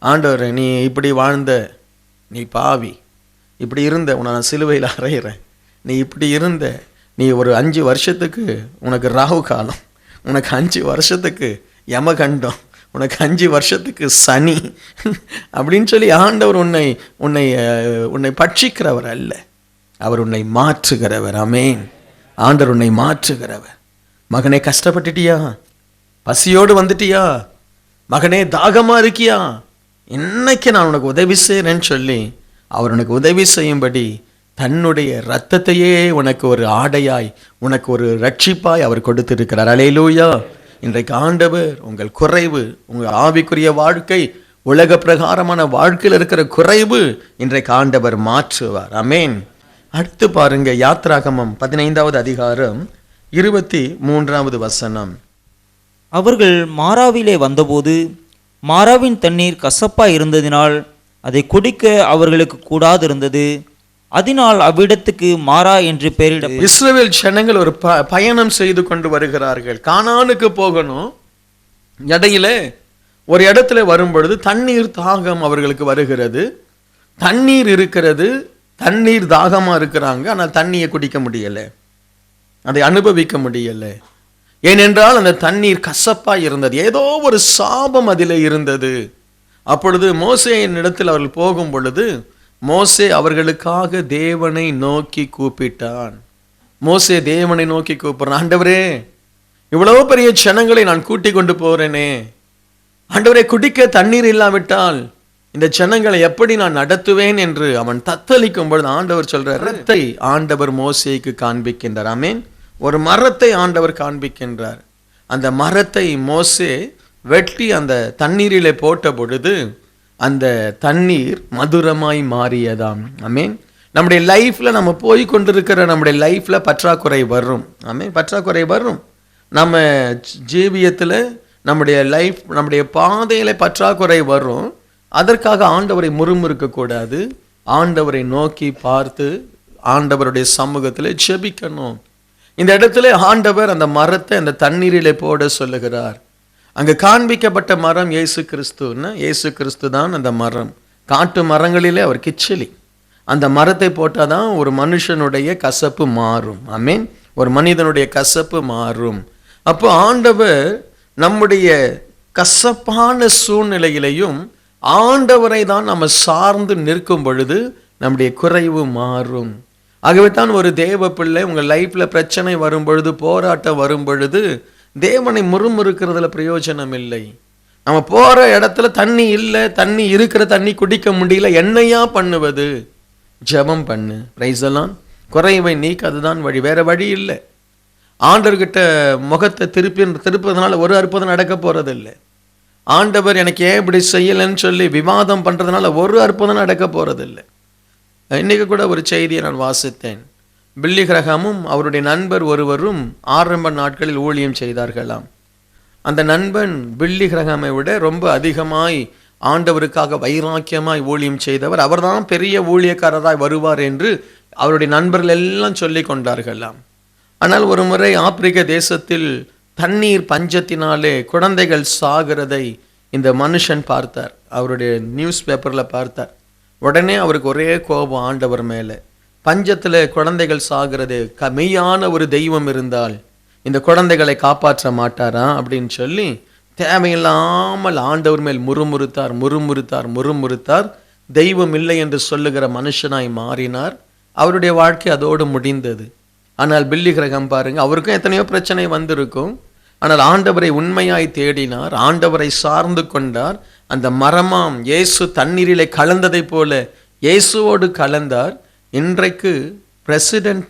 ஆண்டவர், நீ இப்படி வாழ்ந்த, நீ பாவி, இப்படி இருந்த, உன்னை நான் சிலுவையில் அறையிறேன், நீ இப்படி இருந்த, நீ ஒரு 5 வருஷத்துக்கு உனக்கு ராகு காலம், உனக்கு 5 வருஷத்துக்கு யமகண்டம், உனக்கு 5 வருஷத்துக்கு சனி அப்படின்னு சொல்லி ஆண்டவர் உன்னை பட்சிக்கிறவர் அல்ல. அவர் உன்னை மாற்றுகிறவர். ஆமென். ஆண்டவர் உன்னை மாற்றுகிறவர். மகனே, கஷ்டப்பட்டுட்டியா, பசியோடு வந்துட்டியா, மகனே தாகமா இருக்கியா, இன்னைக்கு நான் உனக்கு உதவி செய்கிறேன்னு சொல்லி அவர் உனக்கு உதவி செய்யும்படி தன்னுடைய இரத்தத்தையே உனக்கு ஒரு ஆடையாய், உனக்கு ஒரு ரட்சிப்பாய் அவர் கொடுத்திருக்கிறார். அல்லேலூயா. இன்றைக்கு ஆண்டவர் உங்கள் குறைவு, உங்கள் ஆவிக்குரிய வாழ்க்கை, உலக பிரகாரமான வாழ்க்கையில் இருக்கிற குறைவு இன்றைக்கு ஆண்டவர் மாற்றுவார். ஆமென். அடுத்து பாருங்க, யாத்ராகமம் 15வது அதிகாரம் 23வது வசனம். அவர்கள் மாராவிலே வந்தபோது மாராவின் தண்ணீர் கசப்பாய் இருந்ததினால் அதை குடிக்க அவர்களுக்கு கூடாதிருந்தது. அதனால் அவ்விடத்துக்கு மாரா என்று பெயரிட. இஸ்ரவேல் ஜனங்கள் ஒரு பயணம் செய்து கொண்டு வருகிறார்கள். கானானுக்கு போகணும். இடையில ஒரு இடத்துல வரும்பொழுது தண்ணீர் தாகம் அவர்களுக்கு வருகிறது. தண்ணீர் இருக்கிறது, தண்ணீர் தாகமா இருக்கிறாங்க. ஆனால் தண்ணியை குடிக்க முடியல, அதை அனுபவிக்க முடியல. ஏனென்றால் அந்த தண்ணீர் கசப்பாய் இருந்தது, ஏதோ ஒரு சாபம் அதில் இருந்தது. அப்பொழுது மோசேயின் இடத்தில் அவர்கள் போகும் பொழுது மோசே அவர்களுக்காக தேவனை நோக்கி கூப்பிட்டான். மோசே தேவனை நோக்கி கூப்பிடுறான், ஆண்டவரே, இவ்வளவு பெரிய ஜனங்களை நான் கூட்டி கொண்டு போறேனே, ஆண்டவரே, குடிக்க தண்ணீர் இல்லாவிட்டால் இந்த ஜனங்களை எப்படி நான் நடத்துவேன் என்று அவன் தத்தளிக்கும் பொழுது ஆண்டவர் சொல்றார், மரத்தை ஆண்டவர் மோசேக்கு காண்பிக்கின்றார். ஆமென். ஒரு மரத்தை ஆண்டவர் காண்பிக்கின்றார். அந்த மரத்தை மோசே வெட்டி அந்த தண்ணீரிலே போட்ட பொழுது அந்த தண்ணீர் மதுரமாய் மாறியதாம். ஆமென். நம்முடைய லைஃப்ல நம்ம போய் கொண்டிருக்கிற நம்முடைய லைஃப்ல பற்றாக்குறை வரும். ஆமென். பற்றாக்குறை வரும். நம்ம ஜீவியத்தில் நம்முடைய லைஃப், நம்முடைய பாதையில பற்றாக்குறை வரும். அதற்காக ஆண்டவரை முறுமுறுக்க கூடாது. ஆண்டவரை நோக்கி பார்த்து ஆண்டவருடைய சமூகத்தில் ஜெபிக்கணும். இந்த இடத்துல ஆண்டவர் அந்த மரத்தை அந்த தண்ணீரிலே போட சொல்லுகிறார். அங்கு காண்பிக்கப்பட்ட மரம் இயேசு கிறிஸ்துன்னா, இயேசு கிறிஸ்து தான் அந்த மரம். காட்டு மரங்களிலே அவர் கிச்சலி. அந்த மரத்தை போட்டால் தான் ஒரு மனுஷனுடைய கசப்பு மாறும். ஆமென். ஒரு மனிதனுடைய கசப்பு மாறும். அப்போ ஆண்டவர் நம்முடைய கசப்பான சூழ்நிலையிலையும் ஆண்டவரை தான் நம்ம சார்ந்து நிற்கும் பொழுது நம்முடைய குறைவு மாறும். ஆகவே தான் ஒரு தேவ பிள்ளை உங்கள் லைஃப்பில் பிரச்சனை வரும் பொழுது, போராட்டம் வரும் பொழுது தேவனை முறுமுறுக்கிறதுல பிரயோஜனம் இல்லை. நம்ம போகிற இடத்துல தண்ணி இல்லை, தண்ணி இருக்கிற தண்ணி குடிக்க முடியல, என்னையா பண்ணுவது? ஜெபம் பண்ணு. பிரைஸ் எல்லாம் குறைவை நீக்க, அதுதான் வழி, வேற வழி இல்லை. ஆண்டவர்கிட்ட முகத்தை திருப்பதுனால ஒரு அற்புதம் நடக்க போறதில்லை. ஆண்டவர் எனக்கு ஏன் இப்படி செய்யலைன்னு சொல்லி விவாதம் பண்றதுனால ஒரு அற்புதம் நடக்க போறதில்லை. இன்னைக்கு கூட ஒரு செய்தியை நான் வாசித்தேன். பில்லி கிரஹாமும் அவருடைய நண்பர் ஒருவரும் ஆரம்ப நாட்களில் ஊழியம் செய்தார்களாம். அந்த நண்பன் பில்லி கிரஹாமை விட ரொம்ப அதிகமாய் ஆண்டவருக்காக வைராக்கியமாய் ஊழியம் செய்தவர். அவர்தான் பெரிய ஊழியக்காரராய் வருவார் என்று அவருடைய நண்பர்கள் எல்லாம் சொல்லி கொண்டார்களாம். ஆனால் ஒரு முறை ஆப்பிரிக்க தேசத்தில் தண்ணீர் பஞ்சத்தினாலே குழந்தைகள் சாகிறதை இந்த மனுஷன் பார்த்தார். அவருடைய நியூஸ் பேப்பரில் பார்த்தார். உடனே அவருக்கு ஒரே கோபம் ஆண்டவர் மேலே. பஞ்சத்தில் குழந்தைகள் சாகிறது, மெய்யான ஒரு தெய்வம் இருந்தால் இந்த குழந்தைகளை காப்பாற்ற மாட்டாரா அப்படின்னு சொல்லி தேவையில்லாமல் ஆண்டவர் மேல் முறுமுறுத்தார். தெய்வம் இல்லை என்று சொல்லுகிற மனுஷனாய் மாறினார். அவருடைய வாழ்க்கை அதோடு முடிந்தது. ஆனால் பில்லி கிரஹாம் பாருங்க, அவருக்கும் எத்தனையோ பிரச்சனை வந்திருக்கும். ஆனால் ஆண்டவரை உண்மையாய் தேடினார், ஆண்டவரை சார்ந்து கொண்டார். அந்த மரமாம் இயேசு தண்ணீரிலே கலந்ததை போல இயேசுவோடு கலந்தார். இன்றைக்கு பிரசிடென்ட்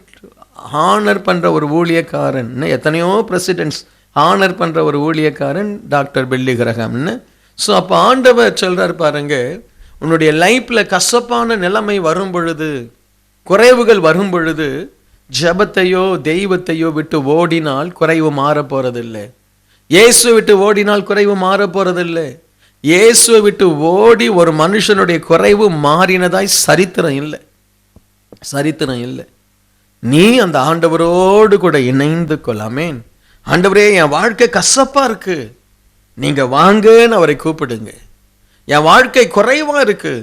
ஹானர் பண்ற ஒரு ஊழியக்காரன், எத்தனையோ பிரசிடென்ட்ஸ் ஹானர் பண்ற ஒரு ஊழியக்காரன் டாக்டர் பில்லி கிரஹாம்னு. ஸோ அப்போ ஆண்டவர் சொல்றார் பாருங்க, உன்னுடைய லைஃப்ல கசப்பான நிலைமை வரும் பொழுது, குறைவுகள் வரும் பொழுது, ஜபத்தையோ தெய்வத்தையோ விட்டு ஓடினால் குறைவு மாற போறதில்லை. இயேசு விட்டு ஓடினால் குறைவு மாற போறதில்லை. இயேசுவை விட்டு ஓடி ஒரு மனுஷனுடைய குறைவு மாறினதாய் சரித்திரம் இல்லை. நீ அந்த ஆண்டவரோடு கூட இணைந்து கொள்ளாமேன். ஆண்டவரே, என் வாழ்க்கை கசப்பா இருக்கு, நீங்க வாங்கன்னு அவரை கூப்பிடுங்க. என் வாழ்க்கை குறைவா இருக்கு,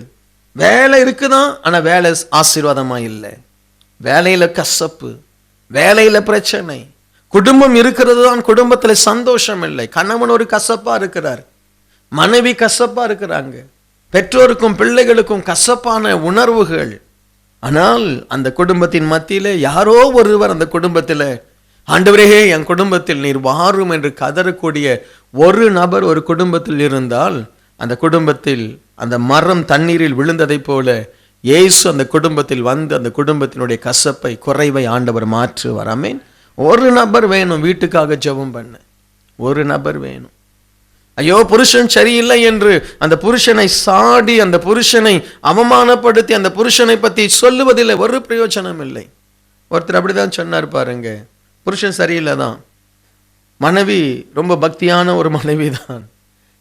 வேலை இருக்குதான், ஆனா வேலை ஆசீர்வாதமா இல்லை, வேலையில கசப்பு, வேலையில பிரச்சனை, குடும்பம் இருக்கிறது தான், குடும்பத்துல சந்தோஷம் இல்லை, கணவன் ஒரு கசப்பா இருக்கிறார், மனைவி கசப்பா இருக்கிறாங்க, பெற்றோருக்கும் பிள்ளைகளுக்கும் கசப்பான உணர்வுகள். ஆனால் அந்த குடும்பத்தின் மத்தியில யாரோ ஒருவர் அந்த குடும்பத்தில், ஆண்டவரே என் குடும்பத்தில் நீர் வாரும் என்று கதறக்கூடிய ஒரு நபர் ஒரு குடும்பத்தில் இருந்தால், அந்த குடும்பத்தில் அந்த மரம் தண்ணீரில் விழுந்ததை போல இயேசு அந்த குடும்பத்தில் வந்து அந்த குடும்பத்தினுடைய கசப்பை, குறைவை ஆண்டவர் மாற்றுவார். ஆமென். ஒரு நபர் வேணும் வீட்டுக்காக ஜெபம் பண்ண, ஒரு நபர் வேணும். ஐயோ புருஷன் சரியில்லை என்று அந்த புருஷனை சாடி, அந்த புருஷனை அவமானப்படுத்தி, அந்த புருஷனை பற்றி சொல்லுவதில்லை, ஒரு பிரயோஜனம் இல்லை. ஒருத்தர் அப்படிதான் சொன்னார் பாருங்க, புருஷன் சரியில்லை தான், மனைவி ரொம்ப பக்தியான ஒரு மனைவி தான்.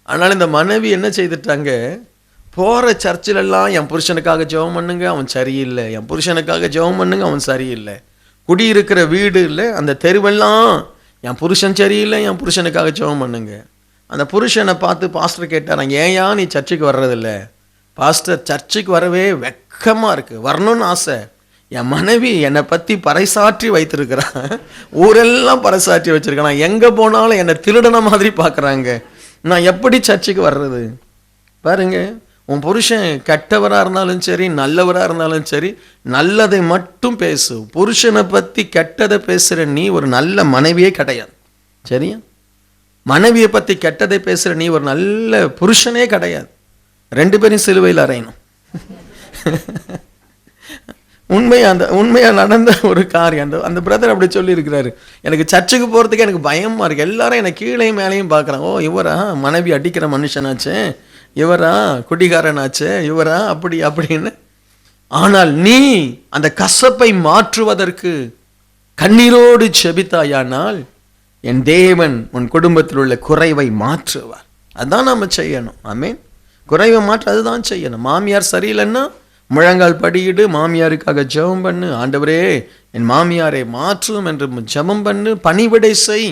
ஆனால் இந்த மனைவி என்ன செய்துட்டாங்க, போகிற சர்ச்சிலெல்லாம் என் புருஷனுக்காக ஜெபம் பண்ணுங்க அவன் சரியில்லை, என் புருஷனுக்காக ஜெபம் பண்ணுங்க அவன் சரியில்லை. குடியிருக்கிற வீடு இல்லை, அந்த தெருவெல்லாம் என் புருஷன் சரியில்லை, என் புருஷனுக்காக ஜெபம் பண்ணுங்க. அந்த புருஷனை பார்த்து பாஸ்டர் கேட்டாரான், ஏயா நீ சர்ச்சுக்கு வர்றதில்ல? பாஸ்டர், சர்ச்சுக்கு வரவே வெக்கமாக இருக்குது, வரணும்னு ஆசை. என் மனைவி என்னை பற்றி பறைசாற்றி வைத்திருக்கிறான், ஊரெல்லாம் பறைசாற்றி வச்சிருக்கான், எங்கே போனாலும் என்னை திருடன மாதிரி பார்க்குறாங்க, நான் எப்படி சர்ச்சுக்கு வர்றது? பாருங்க, உன் புருஷன் கெட்டவராக இருந்தாலும் சரி நல்லவராக இருந்தாலும் சரி நல்லதை மட்டும் பேசு. புருஷனை பற்றி கெட்டதை பேசுகிற நீ ஒரு நல்ல மனைவியே கிடையாது. சரியா? மனைவியை பற்றி கெட்டதை பேசுகிற நீ ஒரு நல்ல புருஷனே கிடையாது. ரெண்டு பேரும் சிலுவையில் அறையணும். உண்மையாக நடந்த ஒரு காரியம். அந்த பிரதர் அப்படி சொல்லியிருக்கிறாரு, எனக்கு சர்ச்சுக்கு போகிறதுக்கு எனக்கு பயமாக இருக்குது, எல்லாரும் என்னை கீழே மேலேயும் பார்க்குறாங்க. ஓ இவரா மனைவி அடிக்கிற மனுஷனாச்சே, இவரா குடிகாரனாச்சே, இவரா அப்படி அப்படின்னு. ஆனால் நீ அந்த கசப்பை மாற்றுவதற்கு கண்ணீரோடு செபித்தாயானால் என் தேவன் உன் குடும்பத்தில் உள்ள குறைவை மாற்றுவார். அதுதான் நம்ம செய்யணும். ஆமென். குறைவை மாற்ற அதுதான் செய்யணும். மாமியார் சரியில்லைன்னா முழங்கால் படியிடு, மாமியாருக்காக ஜெபம் பண்ணு, ஆண்டவரே என் மாமியாரை மாற்றும் என்று ஜெபம் பண்ணு, பணிவிடை செய்.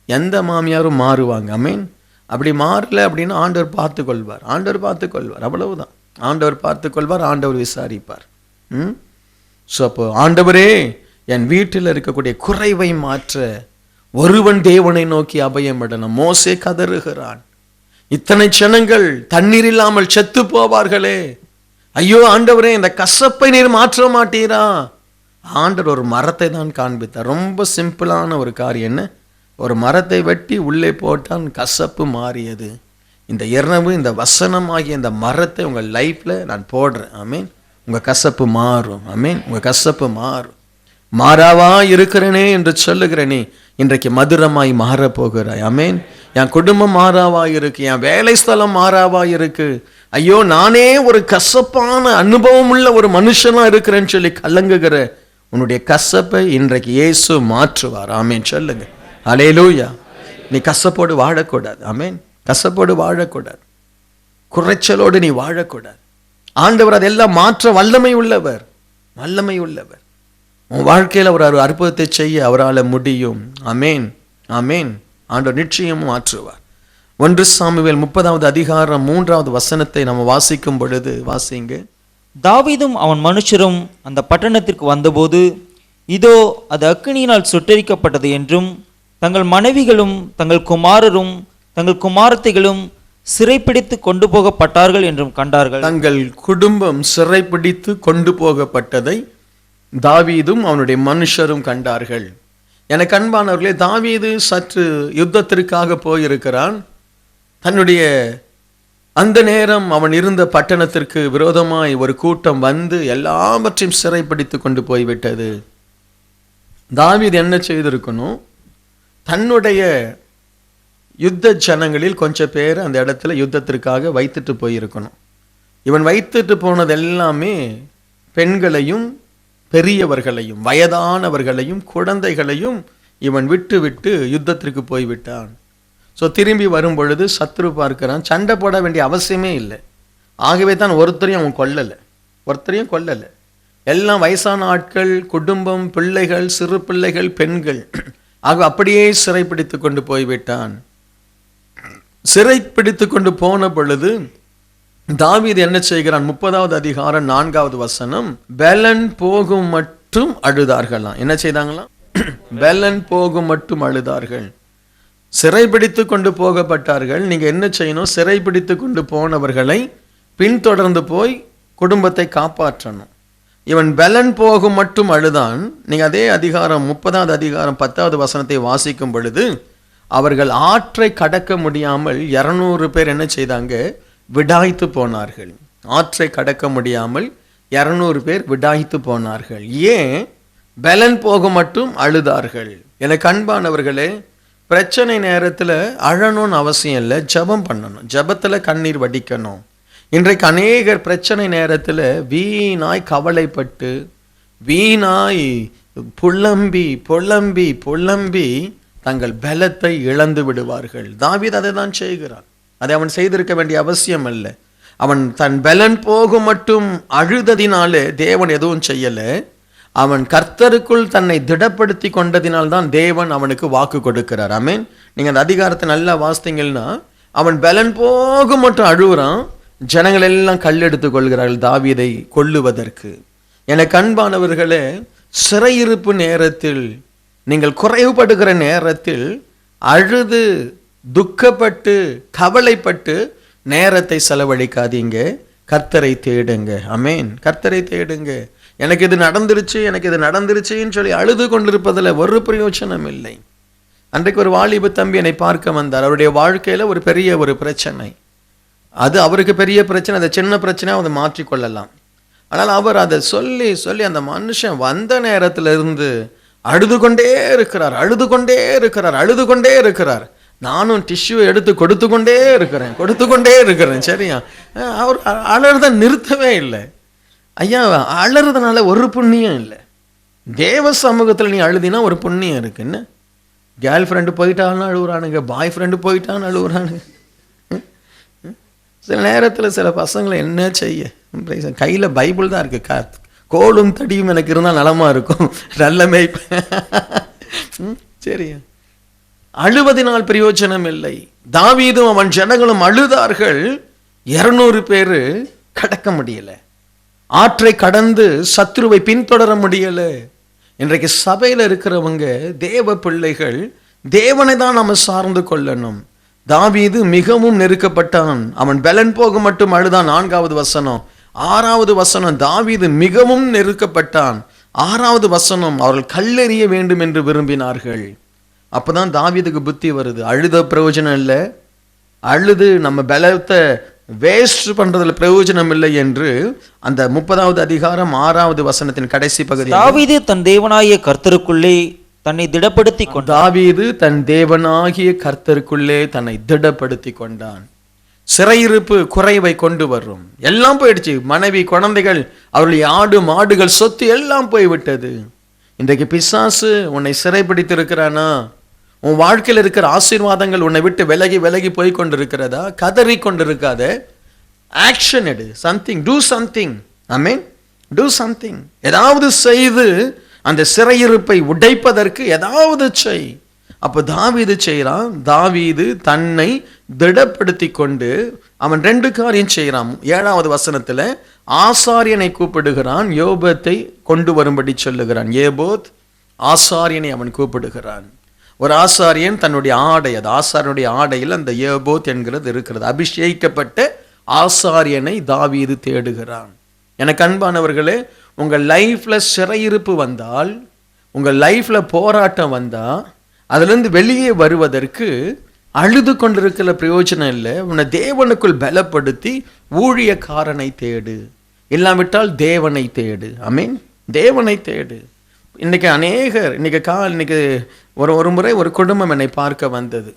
எந்த மாமியாரும் மாறுவாங்க. ஆமென். அப்படி மாறல அப்படின்னா ஆண்டவர் பார்த்து கொள்வார், ஆண்டவர் பார்த்து கொள்வார், அவ்வளவுதான். ஆண்டவர் பார்த்து கொள்வார், ஆண்டவர் விசாரிப்பார். ஸோ அப்போ ஆண்டவரே என் வீட்டில் இருக்கக்கூடிய குறைவை மாற்ற ஒருவன் தேவனை நோக்கி அபயம் விடணும். மோசே கதறுகிறான், இத்தனை ஜனங்கள் தண்ணீர் இல்லாமல் செத்து போவார்களே, ஐயோ ஆண்டவரே இந்த கசப்பை நீர் மாற்ற மாட்டீரா? ஆண்டவர் ஒரு மரத்தை தான் காண்பித்தார். ரொம்ப சிம்பிளான ஒரு காரியம். என்ன? ஒரு மரத்தை வெட்டி உள்ளே போட்டான், கசப்பு மாறியது. இந்த இரவு இந்த வசனம் ஆகிய இந்த மரத்தை உங்கள் லைஃப்பில் நான் போடுறேன். ஆமீன். உங்கள் கசப்பு மாறும். ஆமீன். உங்கள் கசப்பு மாறும். மாறாவா இருக்கிறேனே என்று சொல்லுகிறேனே, இன்றைக்கு மதுரமாய் மாறப்போகிறாய். ஆமீன். என் குடும்பம் மாறாவா இருக்கு, என் வேலை ஸ்தலம் மாறாவா இருக்கு, ஐயோ நானே ஒரு கசப்பான அனுபவம் உள்ள ஒரு மனுஷனா இருக்கிறேன்னு சொல்லி கலங்குகிற உன்னுடைய கசப்பை இன்றைக்கு இயேசு மாற்றுவார். ஆமீன். சொல்லுங்க அல்லேலூயா. நீ கசப்போடு வாழக்கூடாது. ஆமீன். கசப்போடு வாழக்கூடாது, குறைச்சலோடு நீ வாழக்கூடாது. ஆண்டவர் அதெல்லாம் மாற்ற வல்லமை உள்ளவர், வல்லமை உள்ளவர். உன் வாழ்க்கையில் அவர் ஒரு அற்புதத்தை செய்ய அவரால் முடியும். ஆமேன், ஆமேன். ஆண்டவர் நிச்சயமும் மாற்றுவார். 1 சாமுவேல் 30வது அதிகாரம் 3வது வசனத்தை நம்ம வாசிக்கும் பொழுது, வாசிங்க. தாவீதும் அவன் மனுஷரும் அந்த பட்டணத்திற்கு வந்தபோது, இதோ அது அக்கினியினால் சுட்டெரிக்கப்பட்டது என்றும், தங்கள் மனைவிகளும் தங்கள் குமாரரும் தங்கள் குமாரத்திகளும் சிறைப்பிடித்து கொண்டு போகப்பட்டார்கள் என்றும் கண்டார்கள். தங்கள் குடும்பம் சிறைப்பிடித்து கொண்டு போகப்பட்டதை தாவீதும் அவனுடைய மனுஷரும் கண்டார்கள். எனக்கு அன்பானவர்களே, தாவீது சற்று யுத்தத்திற்காக போயிருக்கிறான். தன்னுடைய அந்த நேரம் அவன் இருந்த பட்டணத்திற்கு விரோதமாய் ஒரு கூட்டம் வந்து எல்லாவற்றையும் சிறைப்பிடித்து கொண்டு போய்விட்டது. தாவீது என்ன செய்திருக்கணும்? தன்னுடைய யுத்த ஜனங்களில் கொஞ்சம் பேர் அந்த இடத்துல யுத்தத்திற்காக வைத்துட்டு போயிருக்கணும். இவன் வைத்துட்டு போனது எல்லாமே பெண்களையும் பெரியவர்களையும் வயதானவர்களையும் குழந்தைகளையும் இவன் விட்டு விட்டு யுத்தத்திற்கு போய்விட்டான். ஸோ திரும்பி வரும் பொழுது சத்ரு பார்க்கிறான். சண்டை போட வேண்டிய அவசியமே இல்லை. ஆகவே தான் ஒருத்தரையும் அவன் கொல்லலை. எல்லாம் வயசான ஆட்கள், குடும்பம், பிள்ளைகள், சிறு பிள்ளைகள், பெண்கள், ஆக அப்படியே சிறைப்பிடித்து கொண்டு போய்விட்டான். சிறைப்பிடித்து கொண்டு போன பொழுது தாவீது என்ன செய்கிறான்? 30வது அதிகாரம் 4வது வசனம். பெலன் போகும் மட்டும் அழுதார்களாம். என்ன செய்தாங்களாம்? பெலன் போகும் மட்டும் அழுதார்கள். சிறைப்பிடித்து கொண்டு போகப்பட்டார்கள். நீங்க என்ன செய்யணும்? சிறைப்பிடித்து கொண்டு போனவர்களை பின்தொடர்ந்து போய் குடும்பத்தை காப்பாற்றணும். இவன் பெலன் போகும் மட்டும் அழுதான். நீங்க அதே அதிகாரம் 30வது அதிகாரம் 10வது வசனத்தை வாசிக்கும் பொழுது, அவர்கள் ஆற்றை கடக்க முடியாமல் 200 பேர் என்ன செய்தாங்க? விடாய்த்து போனார்கள். ஆற்றை கடக்க முடியாமல் 200 பேர் விடாய்த்து போனார்கள். ஏன்? பெலன் போக மட்டும் அழுதார்கள். எனக்கு அன்பானவர்களே, பிரச்சனை நேரத்தில் அழணும்னு அவசியம் இல்லை, ஜெபம் பண்ணணும், ஜெபத்தில் கண்ணீர் வடிக்கணும். இன்றைக்கு அநேகர் பிரச்சனை நேரத்தில் வீணாய் கவலைப்பட்டு வீணாய் புலம்பி புலம்பி புலம்பி தங்கள் பலத்தை இழந்து விடுவார்கள். தாவீது அதை தான் செய்கிறான். அதை அவன் செய்திருக்க வேண்டிய அவசியம் அல்ல. அவன் தன் பலன் போகும் மட்டும் அழுததினாலே தேவன் எதுவும் செய்யலை. அவன் கர்த்தருக்குள் தன்னை திடப்படுத்தி கொண்டதினால்தான் தேவன் அவனுக்கு வாக்கு கொடுக்கிறார். ஆமென். நீங்கள் அந்த அதிகாரத்தை நல்லா வாசித்தீங்கன்னா, அவன் பலன் போகும் மட்டும் அழுகுறான், ஜனங்கள் எல்லாம் கல்லெடுத்து கொள்கிறார்கள் தாவீதை கொல்லுவதற்கு. எனக்கு அன்பானவர்களே, சிறையிருப்பு நேரத்தில், நீங்கள் குறைவுபடுகிற நேரத்தில் அழுது துக்கப்பட்டு கவலைப்பட்டு நேரத்தை செலவழிக்காதீங்க, கர்த்தரை தேடுங்க. ஆமென். கர்த்தரை தேடுங்க. எனக்கு இது நடந்துருச்சு, எனக்கு இது நடந்துருச்சுன்னு சொல்லி அழுது கொண்டிருப்பதில் ஒரு பிரயோஜனம் இல்லை. அன்றைக்கு ஒரு வாலிப தம்பி என்னை பார்க்க வந்தார். அவருடைய வாழ்க்கையில் ஒரு பெரிய ஒரு பிரச்சனை, அது அவருக்கு பெரிய பிரச்சனை, அதை சின்ன பிரச்சனையாக அதை மாற்றிக்கொள்ளலாம். ஆனால் அவர் அதை சொல்லி சொல்லி அந்த மனுஷன் வந்த நேரத்திலிருந்து அழுது கொண்டே இருக்கிறார், அழுது கொண்டே இருக்கிறார், அழுது கொண்டே இருக்கிறார். நானும் டிஷ்யூ எடுத்து கொடுத்து கொண்டே இருக்கிறேன். சரியா? அவர் அழறத நிறுத்தவே இல்லை. ஐயா, அழறதுனால ஒரு புண்ணியம் இல்லை. தேவ சமூகத்தில் நீ அழுதினா ஒரு புண்ணியம் இருக்குன்னு. கேர்ள் ஃப்ரெண்டு போயிட்டான்னு அழுகுறானுங்க, பாய் ஃப்ரெண்டு போயிட்டான்னு அழுகுறானுங்க. சில நேரத்தில் சில பசங்களை என்ன செய்ய, கையில் பைபிள் தான் இருக்கு, கோலும் தடியும் எனக்கு இருந்தால் நலமாக இருக்கும், நல்ல மேய்ப்பு. சரியா? அழுவதினால் பிரயோஜனம் இல்லை. தாவீதும் அவன் ஜனங்களும் அழுதார்கள். 200 பேர் கடக்க முடியல, ஆற்றை கடந்து சத்ருவை பின்தொடர முடியல. இன்றைக்கு சபையில் இருக்கிறவங்க தேவ பிள்ளைகள் தேவனை தான் நம்ம சார்ந்து கொள்ளணும். தாவீது மிகவும் நெருக்கப்பட்டான், அவன் பலன் போக மட்டும் அழுதான். 4வது வசனம். 6வது வசனம், தாவீது மிகவும் நெருக்கப்பட்டான். 6வது வசனம், அவர்கள் கல்லெறிய வேண்டும் என்று விரும்பினார்கள். அப்போதான் தாவீதுக்கு புத்தி வருது, அழுத பிரயோஜனம் இல்லை, அழுது நம்ம பலத்தை வேஸ்ட் பண்றதுல பிரயோஜனம் இல்லை என்று அந்த 30வது அதிகாரம் 6வது வசனத்தின் கடைசி பகுதி. தாவீது தன் தேவனாகிய கர்த்தருக்குள்ளே தன்னை திடப்படுத்தி கொண்டான். தாவீது தன் தேவனாகிய கர்த்தருக்குள்ளே தன்னை திடப்படுத்தி கொண்டான். சிறையிருப்பு குறைவை கொண்டு வரும். எல்லாம் போயிடுச்சு, மனைவி, குழந்தைகள், அவருடைய ஆடு மாடுகள், சொத்து எல்லாம் போய்விட்டது. இன்றைக்கு பிசாசு உன்னை சிறைப்பிடித்திருக்கிறானா? உன் வாழ்க்கையில் இருக்கிற ஆசீர்வாதங்கள் உன்னை விட்டு விலகி விலகி போய் கொண்டிருக்கிறதா? கதறி கொண்டிருக்காத, ஆக்ஷன் எடு. Something, do something. Amen. Do something. ஏதாவது செய்து அந்த சிறையிருப்பை உடைப்பதற்கு ஏதாவது செய். அப்போ தாவீது செய்கிறான். தாவீது தன்னை திடப்படுத்தி கொண்டு அவன் 2 காரியம் செய்கிறான். 7வது வசனத்தில் ஆசாரியனை கூப்பிடுகிறான், யோபத்தை கொண்டு வரும்படி சொல்லுகிறான். ஏபோத் ஆசாரியனை அவன் கூப்பிடுகிறான். ஒரு ஆசாரியன் தன்னுடைய ஆடை, அது ஆசாரியனுடைய ஆடையில் அந்த ஏபோத் என்கிறது இருக்கிறது. அபிஷேகிக்கப்பட்ட ஆசாரியனை தாவீது தேடுகிறான். எனக்கு அன்பானவர்களே, உங்கள் லைஃப்பில் சிறையிருப்பு வந்தால், உங்கள் லைஃப்பில் போராட்டம் வந்தால், அதிலிருந்து வெளியே வருவதற்கு அழுது கொண்டிருக்கிற பிரயோஜனம் இல்லை. உன்னை தேவனுக்குள் பலப்படுத்தி ஊழியக்காரனை தேடு, இல்லாவிட்டால் தேவனை தேடு. ஆமென். தேவனை தேடு. இன்னைக்கு அநேகர், இன்னைக்கு ஒரு முறை ஒரு குடும்பம் என்னை பார்க்க வந்தது.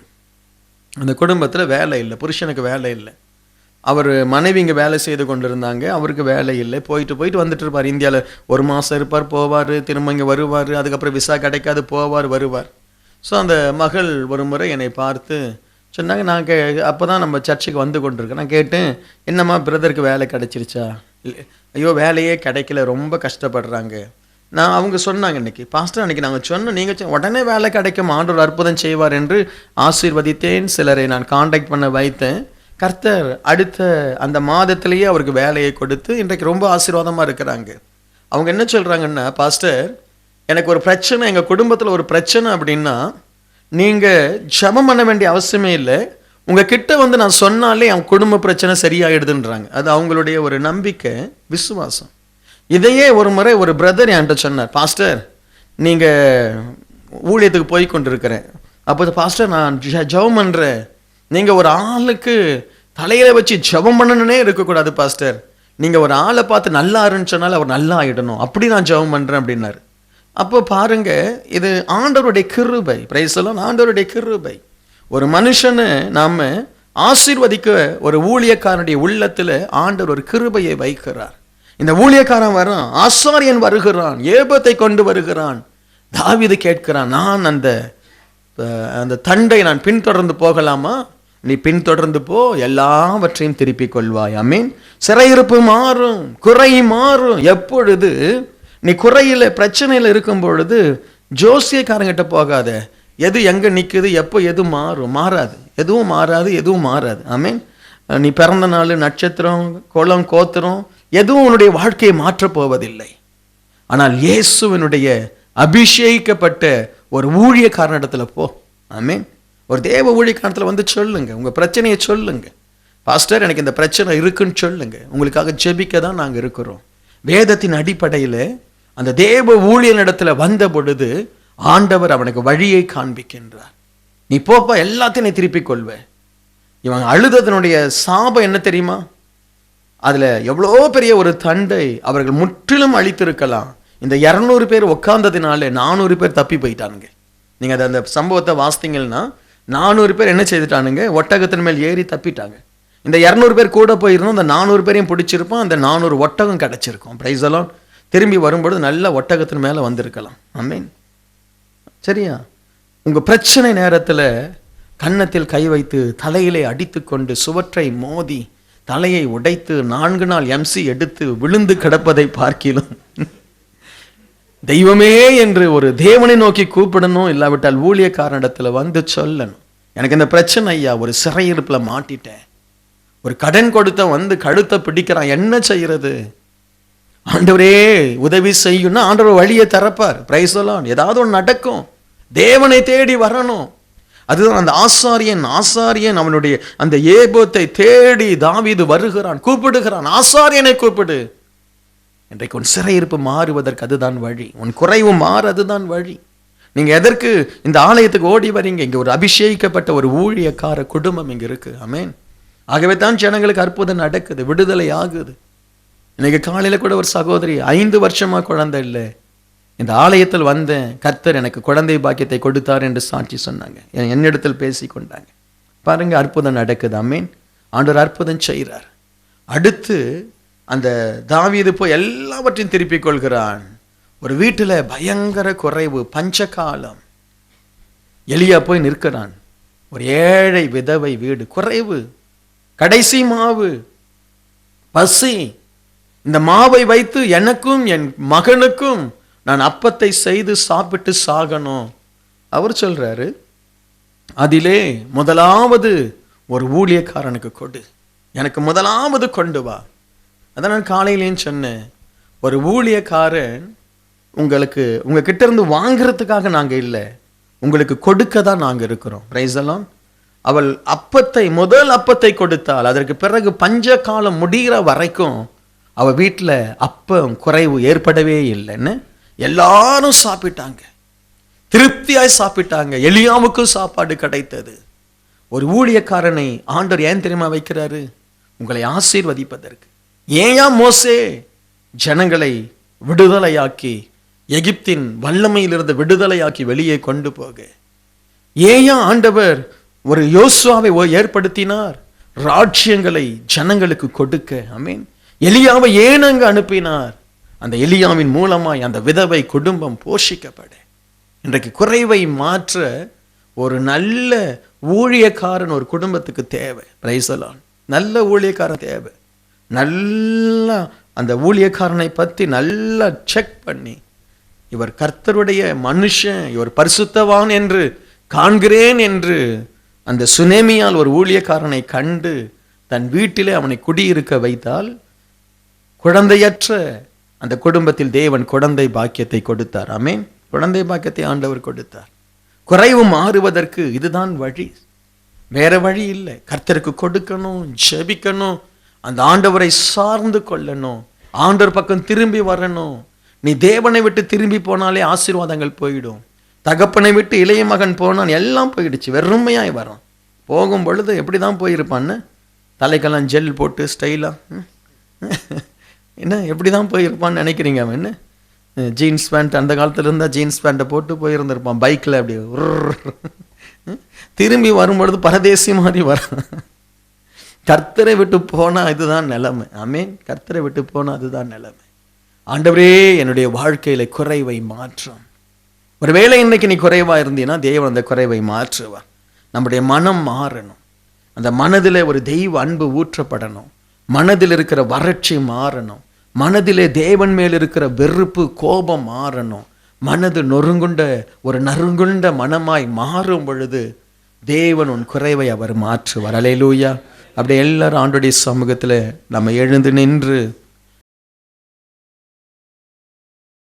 அந்த குடும்பத்தில் வேலை இல்லை, புருஷனுக்கு வேலை இல்லை. அவர் மனைவி இங்கே வேலை செய்து கொண்டிருந்தாங்க, அவருக்கு வேலை இல்லை. போயிட்டு வந்துட்டு இருப்பார். இந்தியாவில் 1 மாதம் இருப்பார், போவார், திரும்ப இங்கே வருவார், அதுக்கப்புறம் விசா கிடைக்காது, போவார் வருவார். ஸோ அந்த மகள் ஒரு முறை என்னை பார்த்து சொன்னாங்க, நான் அப்போ தான் நம்ம சர்ச்சுக்கு வந்து கொண்டிருக்கேன். நான் கேட்டேன், என்னம்மா பிரதருக்கு வேலை கிடைச்சிருச்சா? ஐயோ வேலையே கிடைக்கல, ரொம்ப கஷ்டப்படுறாங்க. அவங்க சொன்னாங்க, இன்னைக்கு பாஸ்டர் அன்றைக்கி நாங்கள் சொன்னோம், நீங்கள் உடனே வேலை கிடைக்கும், ஆண்டவர் அற்புதம் செய்வார் என்று ஆசீர்வதித்தேன். சிலரை நான் காண்டாக்ட் பண்ண வைத்தேன். கர்த்தர் அடுத்த அந்த மாதத்திலேயே அவருக்கு வேலையை கொடுத்து இன்றைக்கு ரொம்ப ஆசீர்வாதமாக இருக்கிறாங்க. அவங்க என்ன சொல்கிறாங்கன்னா, பாஸ்டர் எனக்கு ஒரு பிரச்சனை, எங்கள் குடும்பத்தில் ஒரு பிரச்சனை அப்படின்னா நீங்கள் ஜெபம் பண்ண வேண்டிய அவசியமே இல்லை, உங்கள் கிட்ட வந்து நான் சொன்னாலே என் குடும்ப பிரச்சனை சரியாயிடுதுன்றாங்க. அது அவங்களுடைய ஒரு நம்பிக்கை, விசுவாசம். இதையே ஒரு முறை ஒரு பிரதர் என்கிட்ட சொன்னார், பாஸ்டர் நீங்கள் ஊழியத்துக்கு போய் கொண்டிருக்கிறேன், அப்போ பாஸ்டர் நான் ஜெபம் பண்ணுறேன், நீங்கள் ஒரு ஆளுக்கு தலையில் வச்சு ஜெபம் பண்ணணுன்னே இருக்கக்கூடாது பாஸ்டர், நீங்கள் ஒரு ஆளை பார்த்து நல்லா இருன்னு சொன்னால் அவர் நல்லா ஆகிடணும், அப்படி நான் ஜெபம் பண்ணுறேன் அப்படின்னாரு. அப்போ பாருங்க, இது ஆண்டவருடைய கிருபை. பிரைஸ் எல்லாம் ஆண்டவருடைய கிருபை. ஒரு மனுஷனை நாம ஆசீர்வதிக்க ஒரு ஊழியக்காரனுடைய உள்ளத்துல ஆண்டவர் ஒரு கிருபையை வைக்கிறார். இந்த ஊழியக்காரன் வரான், ஆசாரியன் வருகிறான், ஏபத்தை கொண்டு வருகிறான். தாவீது கேட்கிறான், நான் அந்த தண்டை நான் பின்தொடர்ந்து போகலாமா? நீ பின்தொடர்ந்து போ, எல்லாவற்றையும் திருப்பிக் கொள்வாய். ஆமென். சிறையிருப்பு மாறும், குறை மாறும். எப்பொழுது நீ குறையில பிரச்சனையில இருக்கும் பொழுது ஜோசியக்காரங்கிட்ட போகாத. எது எங்க நிக்குது, எப்போ எது மாறும்? மாறாது, எதுவும் மாறாது, எதுவும் மாறாது. ஆமென். நீ பிறந்த நாள், நட்சத்திரம், குலம், கோத்திரம் எதுவும் உன்னுடைய வாழ்க்கையை மாற்றப் போவதில்லை. ஆனால் இயேசுவினுடைய அபிஷேகிக்கப்பட்ட ஒரு ஊழியக்காரனிடத்துல போ. ஆமென். ஒரு தேவ ஊழியக்காரத்துல வந்து சொல்லுங்க, உங்க பிரச்சனையை சொல்லுங்க. பாஸ்டர், எனக்கு இந்த பிரச்சனை இருக்குன்னு சொல்லுங்க, உங்களுக்காக ஜெபிக்க தான் நாங்க இருக்கிறோம். வேதத்தின் அடிப்படையில் அந்த தேவ ஊழியனிடத்துல வந்த பொழுது ஆண்டவர் அவனுக்கு வழியை காண்பிக்கின்றார். நீ போப்பா, எல்லாத்தையும் நீ திருப்பிக் கொள்வேன். இவன் அழுததனுடைய சாபம் என்ன தெரியுமா? அதுல எவ்வளோ பெரிய ஒரு தண்டை அவர்கள் முற்றிலும் அழித்திருக்கலாம். இந்த 200 பேர் உட்கார்ந்ததுனால 400 பேர் தப்பி போயிட்டானுங்க. நீங்க அந்த சம்பவத்தை வாசித்தீங்கன்னா 400 பேர் என்ன செய்துட்டானுங்க? ஒட்டகத்தின் மேல் ஏறி தப்பிட்டாங்க. இந்த 200 பேர் கூட போயிருந்தோம், அந்த 400 பேரையும் பிடிச்சிருப்போம், அந்த 400 ஒட்டகம் கிடைச்சிருக்கும். பிரைஸ் எல்லாம். திரும்பி வரும்பொழுது நல்ல ஒட்டகத்தின் மேல வந்திருக்கலாம். ஆமென். சரியா? உங்க பிரச்சனை நேரத்துல கன்னத்தில் கை வைத்து தலையிலே அடித்து கொண்டு சுவற்றை மோதி தலையை உடைத்து 4 நாள் எம்சி எடுத்து விழுந்து கிடப்பதை பார்க்கிலும் தெய்வமே என்று ஒரு தேவனை நோக்கி கூப்பிடணும். இல்லாவிட்டால் ஊழியக்காரனிடத்துல வந்து சொல்லணும், எனக்கு இந்த பிரச்சனை ஐயா, ஒரு சிறையிருப்புல மாட்டிட்டேன், ஒரு கடன் கொடுத்த வந்து கழுத்தை பிடிக்கிறான், என்ன செய்யறது? ஆண்டவரே உதவி செய்யும்னா ஆண்டவர் வழியை திறப்பார். பிரைஸ் எல்லாம். ஏதாவது ஒன்று நடக்கும். தேவனை தேடி வரணும். அதுதான் அந்த ஆசாரியன் அவனுடைய அந்த ஏபத்தை தேடி தாவீது வருகிறான், கூப்பிடுகிறான், ஆசாரியனை கூப்பிடு. இன்றைக்கு உன் சிறையிருப்பு மாறுவதற்கு அதுதான் வழி. உன் குறைவு மாறு, அதுதான் வழி. நீங்க எதற்கு இந்த ஆலயத்துக்கு ஓடி வரீங்க? இங்க ஒரு அபிஷேகிக்கப்பட்ட ஒரு ஊழியக்கார குடும்பம் இங்க இருக்கு. ஆமென். ஆகவே தான் ஜனங்களுக்கு அற்புதம் நடக்குது, விடுதலை ஆகுது. இன்னைக்கு காலையில கூட ஒரு சகோதரி 5 வருஷமா குழந்தை இல்லை, இந்த ஆலயத்தில் வந்தேன், கர்த்தர் எனக்கு குழந்தை பாக்கியத்தை கொடுத்தார் என்று சாட்சி சொன்னாங்க. என்னிடத்தில் பேசி கொண்டாங்க. பாருங்க, அற்புதம் நடக்குது. ஆமென். ஆண்டவர் அற்புதம் செய்கிறார். அடுத்து அந்த தாவீது போய் எல்லாவற்றையும் திருப்பிக் கொள்கிறான். ஒரு வீட்டில் பயங்கர குறைவு, பஞ்சகாலம். எலியா போய் நிற்கிறான். ஒரு ஏழை விதவை வீடு, குறைவு, கடைசி மாவு, பசி. இந்த மாவை வைத்து எனக்கும் என் மகனுக்கும் நான் அப்பத்தை செய்து சாப்பிட்டு சாகணும். அவர் சொல்றாரு, அதிலே முதலாவது ஒரு ஊழியக்காரனுக்கு கொடு, எனக்கு முதலாவது கொண்டு வா. அதான் நான் காலையிலேயும் சொன்னேன், ஒரு ஊழியக்காரன் உங்களுக்கு உங்க கிட்ட இருந்து வாங்குறதுக்காக நாங்க இல்லை, உங்களுக்கு கொடுக்க தான் நாங்க இருக்கிறோம். பிரைஸ் எல்லாம். அவள் முதல் அப்பத்தை கொடுத்தால் அதற்கு பிறகு பஞ்ச காலம் முடிகிற வரைக்கும் அவ வீட்டில் அப்பம் குறைவு ஏற்படவே இல்லைன்னு எல்லாரும் சாப்பிட்டாங்க, திருப்தியாய் சாப்பிட்டாங்க. எலியாவுக்கும் சாப்பாடு கிடைத்தது. ஒரு ஊழியக்காரனை ஆண்டவர் ஏன் தெரியுமா வைக்கிறாரு? உங்களை ஆசீர்வதிப்பதற்கு. ஏயா மோசே ஜனங்களை விடுதலையாக்கி, எகிப்தின் வல்லமையிலிருந்து விடுதலையாக்கி வெளியே கொண்டு போக? ஏயா ஆண்டவர் ஒரு யோசுவாவை ஏற்படுத்தினார்? ராஜ்யங்களை ஜனங்களுக்கு கொடுக்க. ஆமென். எலியாவை ஏன் அங்கு அனுப்பினார்? அந்த எலியாவின் மூலமாய் அந்த விதவை குடும்பம் போஷிக்கப்பட. இன்றைக்கு குறைவை மாற்ற ஒரு நல்ல ஊழியக்காரன் ஒரு குடும்பத்துக்கு தேவை. Price the Lord. நல்ல ஊழியக்காரன் தேவை. நல்லா அந்த ஊழியக்காரனை பற்றி நல்லா செக் பண்ணி, இவர் கர்த்தருடைய மனுஷன், இவர் பரிசுத்தவான் என்று காண்கிறேன் என்று அந்த சுனேமியால் ஒரு ஊழியக்காரனை கண்டு தன் வீட்டிலே அவனை குடியிருக்க வைத்தால், குழந்தையற்ற அந்த குடும்பத்தில் தேவன் குழந்தை பாக்கியத்தை கொடுத்தார். ஆமென். குழந்தை பாக்கியத்தை ஆண்டவர் கொடுத்தார். குறைவு மாறுவதற்கு இதுதான் வழி, வேற வழி இல்லை. கர்த்தருக்கு கொடுக்கணும், ஜெபிக்கணும், அந்த ஆண்டவரை சார்ந்து கொள்ளணும், ஆண்டவர் பக்கம் திரும்பி வரணும். நீ தேவனை விட்டு திரும்பி போனாலே ஆசீர்வாதங்கள் போயிடும். தகப்பனை விட்டு இளைய மகன் போனான், எல்லாம் போயிடுச்சு, வெறுமையாய் வரும். போகும் பொழுது எப்படி தான் போயிருப்பான்னு, தலைக்கெல்லாம் ஜெல் போட்டு ஸ்டைலா என்ன எப்படி தான் போயிருப்பான்னு நினைக்கிறீங்க? அவன் என்ன ஜீன்ஸ் பேண்ட், அந்த காலத்தில் இருந்தால் ஜீன்ஸ் பேண்ட்டை போட்டு போயிருந்திருப்பான் பைக்கில் அப்படி திரும்பி வரும்பொழுது பரதேசி மாதிரி வர. கர்த்தரை விட்டு போனால் இதுதான் நிலைமை. ஆமென். கர்த்தரை விட்டு போனால் அதுதான் நிலைமை. ஆண்டவரே, என்னுடைய வாழ்க்கையில குறைவை மாற்றும். ஒருவேளை இன்னைக்கு நீ குறைவா இருந்தீன்னா தேவன் அந்த குறைவை மாற்றுவார். நம்முடைய மனம் மாறணும். அந்த மனதில் ஒரு தெய்வ அன்பு ஊற்றப்படணும். மனதில் இருக்கிற வறட்சி மாறணும். மனதிலே தேவன் மேல் இருக்கிற வெறுப்பு, கோபம் மாறணும். மனது நறுங்குண்ட மனமாய் மாறும் பொழுது தேவன் உன் குறைவை அவர் மாற்றுவார். அல்லேலூயா. அப்படி எல்லாரும் ஆண்டவருடைய சமூகத்தில் நம்ம எழுந்து நின்று,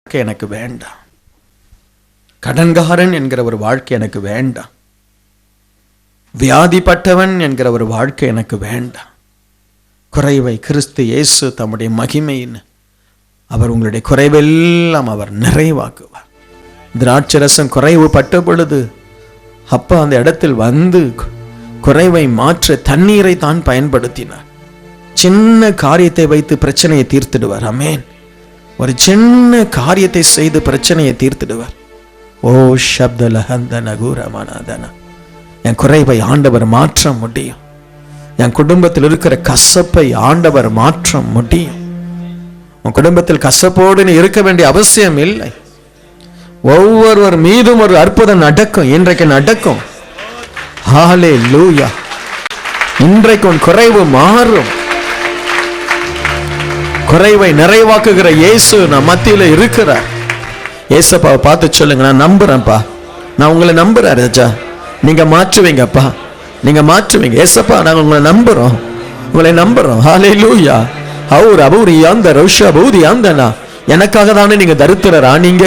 எனக்கு வேண்டாம், கடன்காரன் என்கிற ஒரு வாழ்க்கை எனக்கு வேண்டாம், வியாதிப்பட்டவன் என்கிற ஒரு வாழ்க்கை எனக்கு வேண்டாம். குறைவை கிறிஸ்து இயேசு தம்முடைய மகிமையின் அவர் உங்களுடைய குறைவெல்லாம் அவர் நிறைவாக்குவார். திராட்சரசம் குறைவு பட்ட பொழுது அப்பா அந்த இடத்தில் வந்து குறைவை மாற்ற தண்ணீரை தான் பயன்படுத்தினார். சின்ன காரியத்தை வைத்து பிரச்சனையை தீர்த்திடுவார். ஆமென். ஒரு சின்ன காரியத்தை செய்து பிரச்சனையை தீர்த்திடுவார். ஓ சப்தலஹந்தன கூரமனதன. என் குறைவை ஆண்டவர் மாற்ற முடியும். என் குடும்பத்தில் இருக்கிற கசப்பை ஆண்டவர் மாற்ற முடியும். உன் குடும்பத்தில் கசப்போடு நீ இருக்க வேண்டிய அவசியம் இல்லை. ஒவ்வொருவர் மீதும் ஒரு அற்புதம் நடக்கும். இன்றைக்கு நடக்கும். ஹல்லேலூயா. இன்றைக்கு உன் குறைவு மாறும். குறைவை நிறைவாக்குகிற இயேசு நம் மத்தியில இருக்கிறார். ஏசப்பாவை பார்த்து சொல்லுங்க, நான் நம்புறேன்ப்பா, நான் உங்களை நம்புறேன் ராஜா, நீங்க மாற்றுவீங்கப்பா, நீங்க மாற்றுவீங்க. ஏசப்பா, நாங்க உங்களை நம்புறோம், உங்களை நம்புறோம். ஹல்லேலூயா. அவர் அபூரி அந்த ரௌஷா பௌதி ஆந்தனா. எனக்காக தானே நீங்க தரித்திரரா, நீங்க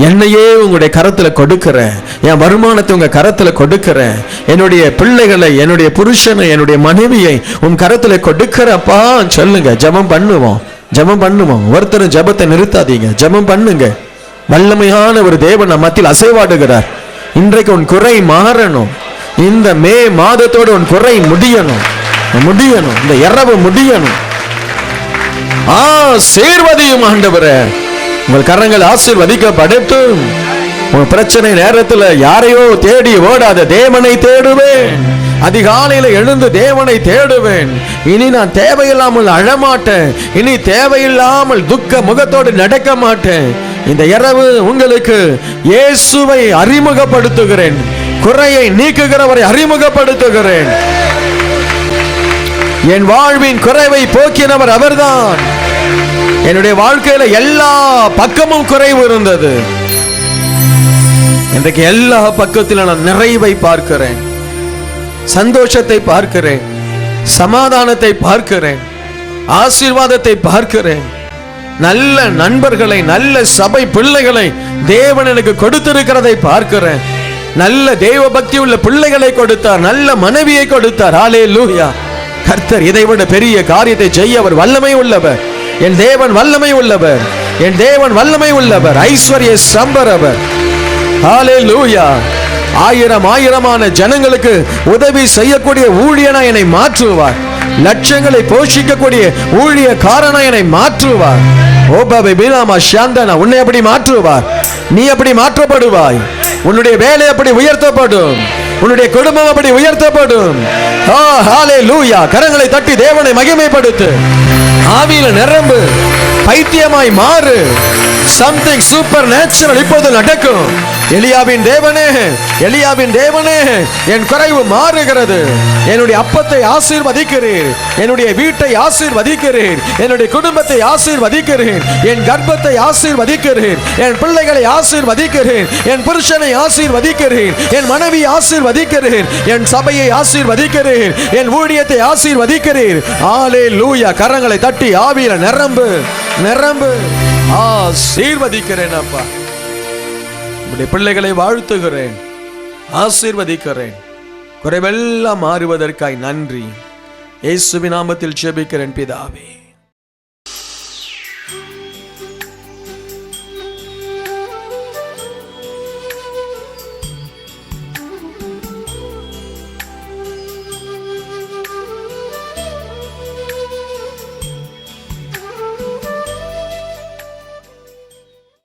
என்னையே உங்களுடைய கரத்துல கொடுக்கிறேன், என் வருமானத்தை உங்க கரத்துல கொடுக்கிறேன், என்னுடைய பிள்ளைகளை, என்னுடைய புருஷனை, என்னுடைய மனைவியை உன் கரத்துல கொடுக்கிறப்பா சொல்லுங்க. ஜெபம் பண்ணுவோம், ஜெபம் பண்ணுவோம். ஒருத்தரும் ஜெபத்தை நிறுத்தாதீங்க, ஜெபம் பண்ணுங்க. வல்லமையான ஒரு தேவன் நம் மத்தியில் அசைவாடுகிறார். இன்றைக்கு உன் குறை மாறணும். இந்த மே மாதத்தோடு உன் குறை முடியணும், முடியணும். இந்த இரவு முடியணும். ஆசீர்வதியும் ஆண்டவரே. உங்கள் கரங்கள் ஆசீர்வதிக்கப்படட்டும். உன் பிரச்சனை நேரத்தில் யாரையோ தேடி ஓடாத தேவனை தேடுவேன். அதிகாலையில எழுந்து தேவனை தேடுவேன். இனி நான் தேவையில்லாமல் அழமாட்டேன். இனி தேவையில்லாமல் துக்க முகத்தோடு நடக்க மாட்டேன். இந்த இரவு உங்களுக்கு இயேசுவை அறிமுகப்படுத்துகிறேன். குறையை நீக்குகிறவரை அறிமுகப்படுத்துகிறேன். என் வாழ்வின் குறைவை போக்கினவர் அவர்தான். என்னுடைய வாழ்க்கையில எல்லா பக்கமும் குறைவு இருந்தது. இன்றைக்கு எல்லா பக்கத்திலும் நான் நிறைவை பார்க்கிறேன், சந்தோஷத்தை பார்க்கிறேன், சமாதானத்தை பார்க்கிறேன், ஆசீர்வாதத்தை பார்க்கிறேன். நல்ல நண்பர்களை, நல்ல சபை பிள்ளைகளை தேவன் எனக்கு கொடுத்திருக்கிறதை பார்க்கிறேன். நல்ல தேவ பக்தி உள்ள பிள்ளைகளை கொடுத்தார், நல்ல மனைவியை கொடுத்தார். ஹல்லேலூயா. கர்த்தர் இதைவிட பெரிய காரியத்தை செய்ய அவர் வல்லமை உள்ளவர். என் தேவன் வல்லமை உள்ளவர், என் தேவன் வல்லமை உள்ளவர், ஐஸ்வர்ய சம்பரவர். ஹல்லேலூயா. ஆயிரமான ஜனங்களுக்கு உதவி செய்யக்கூடிய ஊழியனா என்னை மாற்றுவார். லட்சங்களை போஷிக்கக்கூடிய ஊழியக்காரனா என்னை மாற்றுவார். ஓ பாபே பிலாமா சாந்தனா, உன்னை அப்படி மாற்றுவார். நீ அப்படி மாற்றப்படுவாய். உன்னுடைய வேலை அப்படி உயர்த்தப்படும். உன்னுடைய குடும்பம் அப்படி உயர்த்தப்படும். ஹல்லேலூயா. கரங்களை தட்டி தேவனை மகிமைப்படுத்து. ஆவியில நிரம்பு, பைத்தியமாய் மாறு. சம்திங் சூப்பர் நேச்சுரல் இப்போது நடக்கும். எலியாவின் தேவனே, எலியாவின் தேவனே, என் குறைவு மாறுகிறது. என்னுடைய அப்பத்தை ஆசீர்வதிக்கிறேன், என்னுடைய வீட்டை ஆசீர்வதிக்கிறேன், என்னுடைய குடும்பத்தை ஆசீர்வதிக்கிறேன், என் கர்ப்பத்தை ஆசீர்வதிக்கிறேன், என் பிள்ளைகளை ஆசீர்வதிக்கிறேன், என் புருஷனை ஆசீர்வதிக்கிறேன், என் மனைவி ஆசீர்வதிக்கிறேன், என் சபையை ஆசீர்வதிக்கிறேன், என் ஊழியத்தை ஆசீர்வதிக்கிறேன். ஹல்லேலூயா. கரங்களை தட்டி ஆவியில நிரம்பு, நிரம்பு. ஆசீர்வதிக்கிறேன் அப்பா. உடைய பிள்ளைகளை வாழ்த்துகிறேன், ஆசீர்வதிக்கிறேன். குறைவெல்லாம் மாறுவதற்காய் நன்றி. இயேசுவின் நாமத்தில் ஜெபிக்கிறேன் பிதாவே.